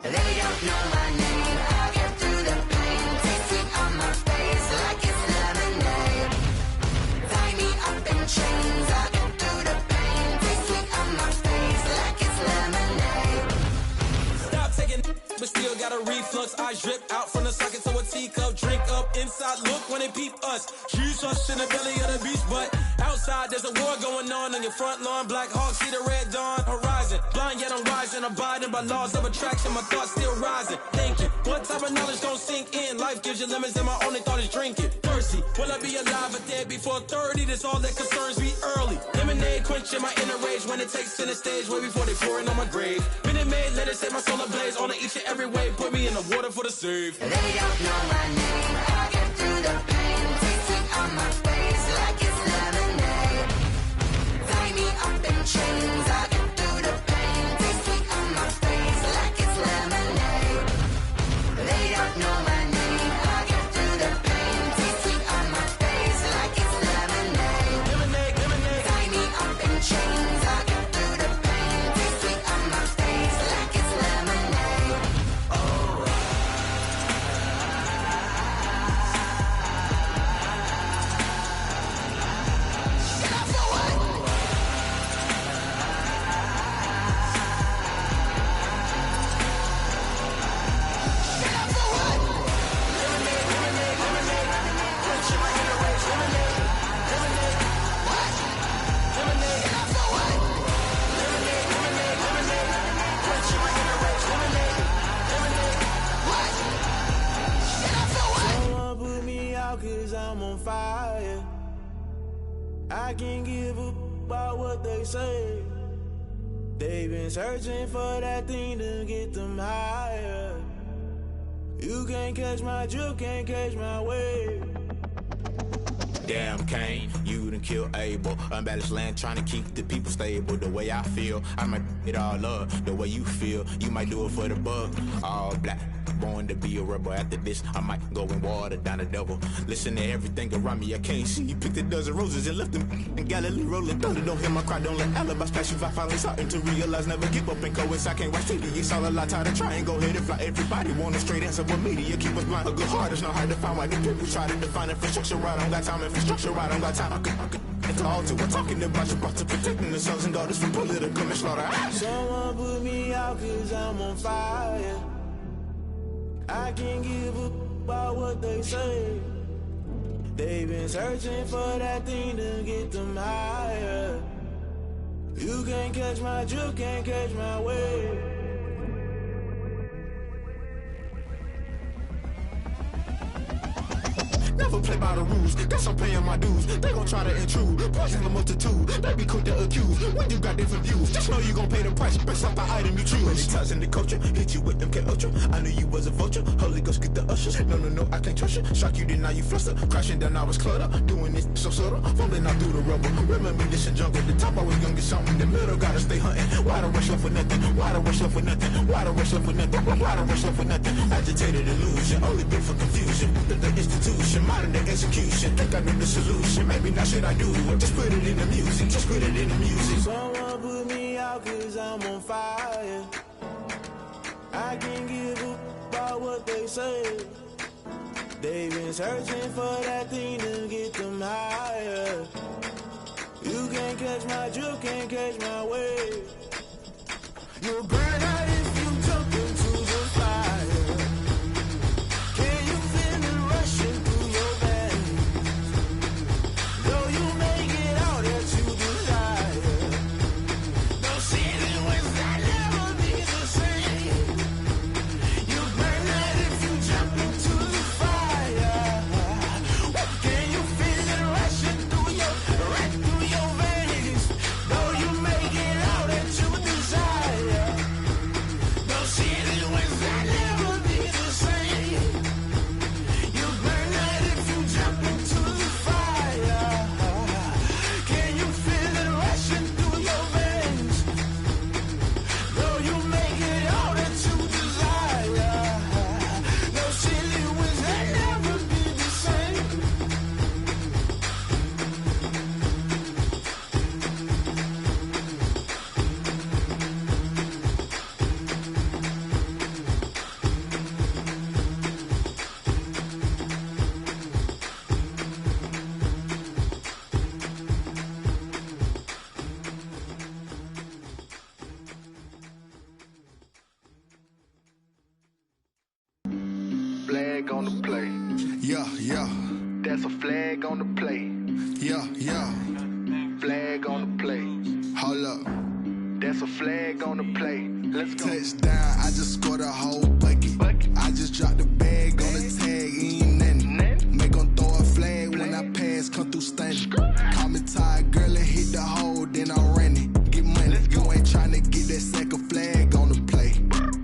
They don't know my name. I'll get through the pain. Taste it on my face like it's lemonade. Tie me up in chains. I'll get through the pain. Taste it on my face like it's lemonade. Stop taking, but still got a reflux. I drip out from the socket to a teacup. Drink up inside, look when they peep us. Shoes us in the belly of the beach, but outside there's a war going on your front lawn. Black Hawk see the red dawn horizon. Blind yet I'm rising, abiding by laws of attraction. My thoughts still rising, thinking what type of knowledge don't sink in. Life gives you limits and my only thought is drinking. Thirsty, will I be alive or dead before 30? That's all that concerns me early. Lemonade quenching my inner rage when it takes center stage way before they pour it on my grave. Minute Maid, let it set my soul ablaze on each and every way. Put me in the water for the save. They don't know my name. I'll get through the pain. Taste it on my face like it's lemonade. Tie me up in chains. I'll get through the pain. Taste it on my face like it's lemonade. They don't know my name. I'll get through the pain. Taste it on my face like it's lemonade. Lemonade, lemonade. Tie me up in chains. I'll get through the pain. Taste it on my face like it's lemonade. Oh. Someone put me out cause I'm on fire. I can't give a about what they say. They've been searching for that thing to get them higher. You can't catch my drift, can't catch my wave. Damn Kane, you done killed Abel. Unbalanced land trying to keep the people stable. The way I feel, I might it all up. The way you feel, you might do it for the buck. All black, born to be a rebel. After this, I might go and water down the devil. Listen to everything around me, I can't see. Picked a dozen roses and left them in Galilee rolling thunder. Don't hear my cry, don't let alibis pass you. I finally starting to realize, never give up and coincide. I can't watch TV, it's all a lot. Time to try and go ahead and fly. Everybody want a straight answer, but media keep us blind. A good heart is not hard to find. Why the people try to define infrastructure right? I don't got time. Infrastructure right, I don't got time. I could talk to. We're talking about you, about to protecting the sons and daughters from political and slaughter. Someone put me out cause I'm on fire. I can't give a about what they say. They've been searching for that thing to get them higher. You can't catch my drift, can't catch my wave. Never play by the rules, guess I'm paying my dues. They gon' try to intrude, poison the multitude. They be quick to accuse, when you got different views. Just know you gon' pay the price, based off the item you choose. When it ties in the culture, hit you with MK Ultra. I knew you was a vulture, Holy Ghost get the ushers. No, I can't trust you. Shock you, then now you fluster. Crashing down, I was cluttered. Doing this so subtle, fumbling out through the rubble. Remember this in jungle, the top always gonna get something. The middle gotta stay hunting. Why the rush left with nothing? Why the rush left with nothing? Why the rush left with nothing? Why the rush left with nothing? Agitated illusion, only built for confusion. The institution, modern day execution. Think I know the solution. Maybe not should I do it? Just put it in the music. Just put it in the music. Someone put me out cause I'm on fire. I can't give a about what they say. They've been searching for that thing to get them higher. You can't catch my drift, can't catch my wave. You'll burn out if you jump into the fire. Can you feel it rushing through your veins? Though you make it out that you desire. No sin in flag on the play. Yeah, yeah. That's a flag on the play. Yeah, yeah. Flag on the play. Hold up. That's a flag on the play. Let's go. Touchdown, I just scored a whole bucket. I just dropped the bag on the tag, ain't nothing. Make 'em throw a flag when I pass, come through stunning. Call me tired, girl, and hit the hole, then I'm running. Get money, you ain't tryna get that second flag on the play.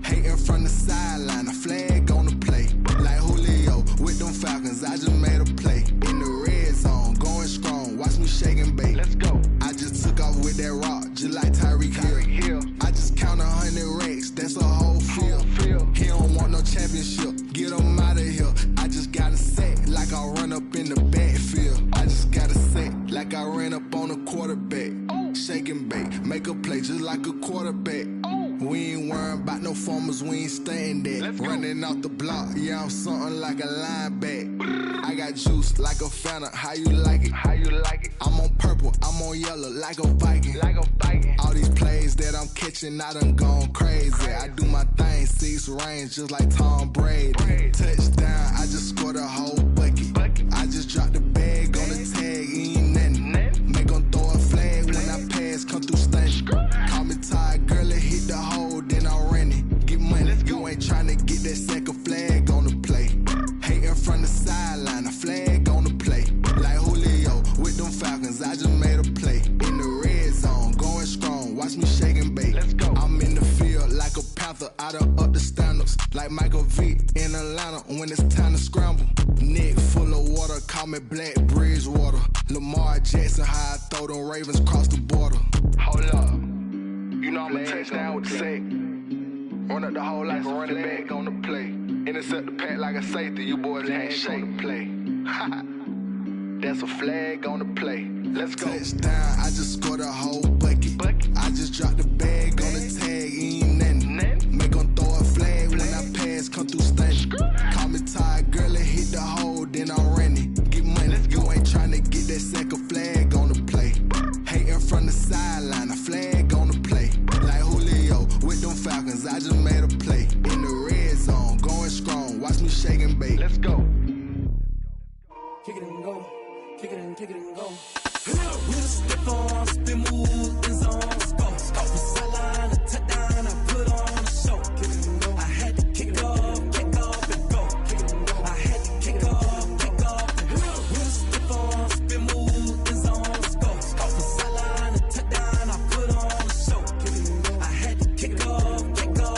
Hating from the sideline, a flag on the play. Like Julio with them Falcons, I just made a play. In the red zone, going strong, watch me shake and bake. Let's go. I just took off with that rock, just like Tyreek Hill. I just count 100 racks, that's a whole field. He don't want no championship, get him out of here. I just got a set, like I run up in the backfield. I just got a set, like I ran up on a quarterback. Shake and bake, make a play just like a quarterback. We ain't worrying about no formers, we ain't staying there. Running off the block, yeah, I'm something like a linebacker. I got juice like a Fanta, how you like it? How you like it? I'm on purple, I'm on yellow, like a Viking. Like a Viking. All these plays that I'm catching, I done gone crazy. I do my thing, 6 range, just like Tom Brady. Touchdown, I just scored a whole bucket. I just dropped the bag on the tag, ain't nothing. Make 'em throw a flag when I pass, come through stunning. Call me tired, girl, and hit the hole, then I'm running. Get money, you ain't tryna get that second flag on the play. Hating from the sideline, a flag on the play. Like Julio with them Falcons, I just made a play. In the red zone, going strong, watch me shake and bake. Let's go. I'm in the field like a panther, I done up the standards. Like Michael Vick in Atlanta when it's time to scramble. Neck full of water, call me Black Bridgewater. Lamar Jackson, how I throw them Ravens across the border. Hold up. You know I'm a touchdown with the sack. Run up the hole like a running back on the play. Intercept the pack like a safety, you boys ain't shake the play. That's a flag on the play. Let's go. Touchdown, I just scored a whole bucket. I just dropped the bag on the tag, ain't nothing. Make 'em throw a flag when I pass, come through stunning. Call me tired, girl, and hit the hole, then I'm running. Get money, you ain't tryna get that second flag on the play. Hating from the sideline, a flag on the play. Like Julio with them Falcons, I just made a play. In the red zone, going strong, watch me shake and bake. Let's go. Kick it and go, kick it and go. With a step on, spin move, in zone, go. From sideline to touchdown, I put on a show. I had to kick off and go. I had to kick off and go. With a step on, spin move, in zone, go. From sideline to touchdown, I put on a show. I had to kick off and go.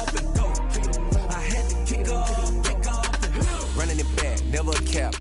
I had to kick off and go. Running it back, never a cap.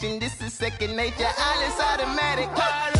motivation. This is second nature. All is automatic. Call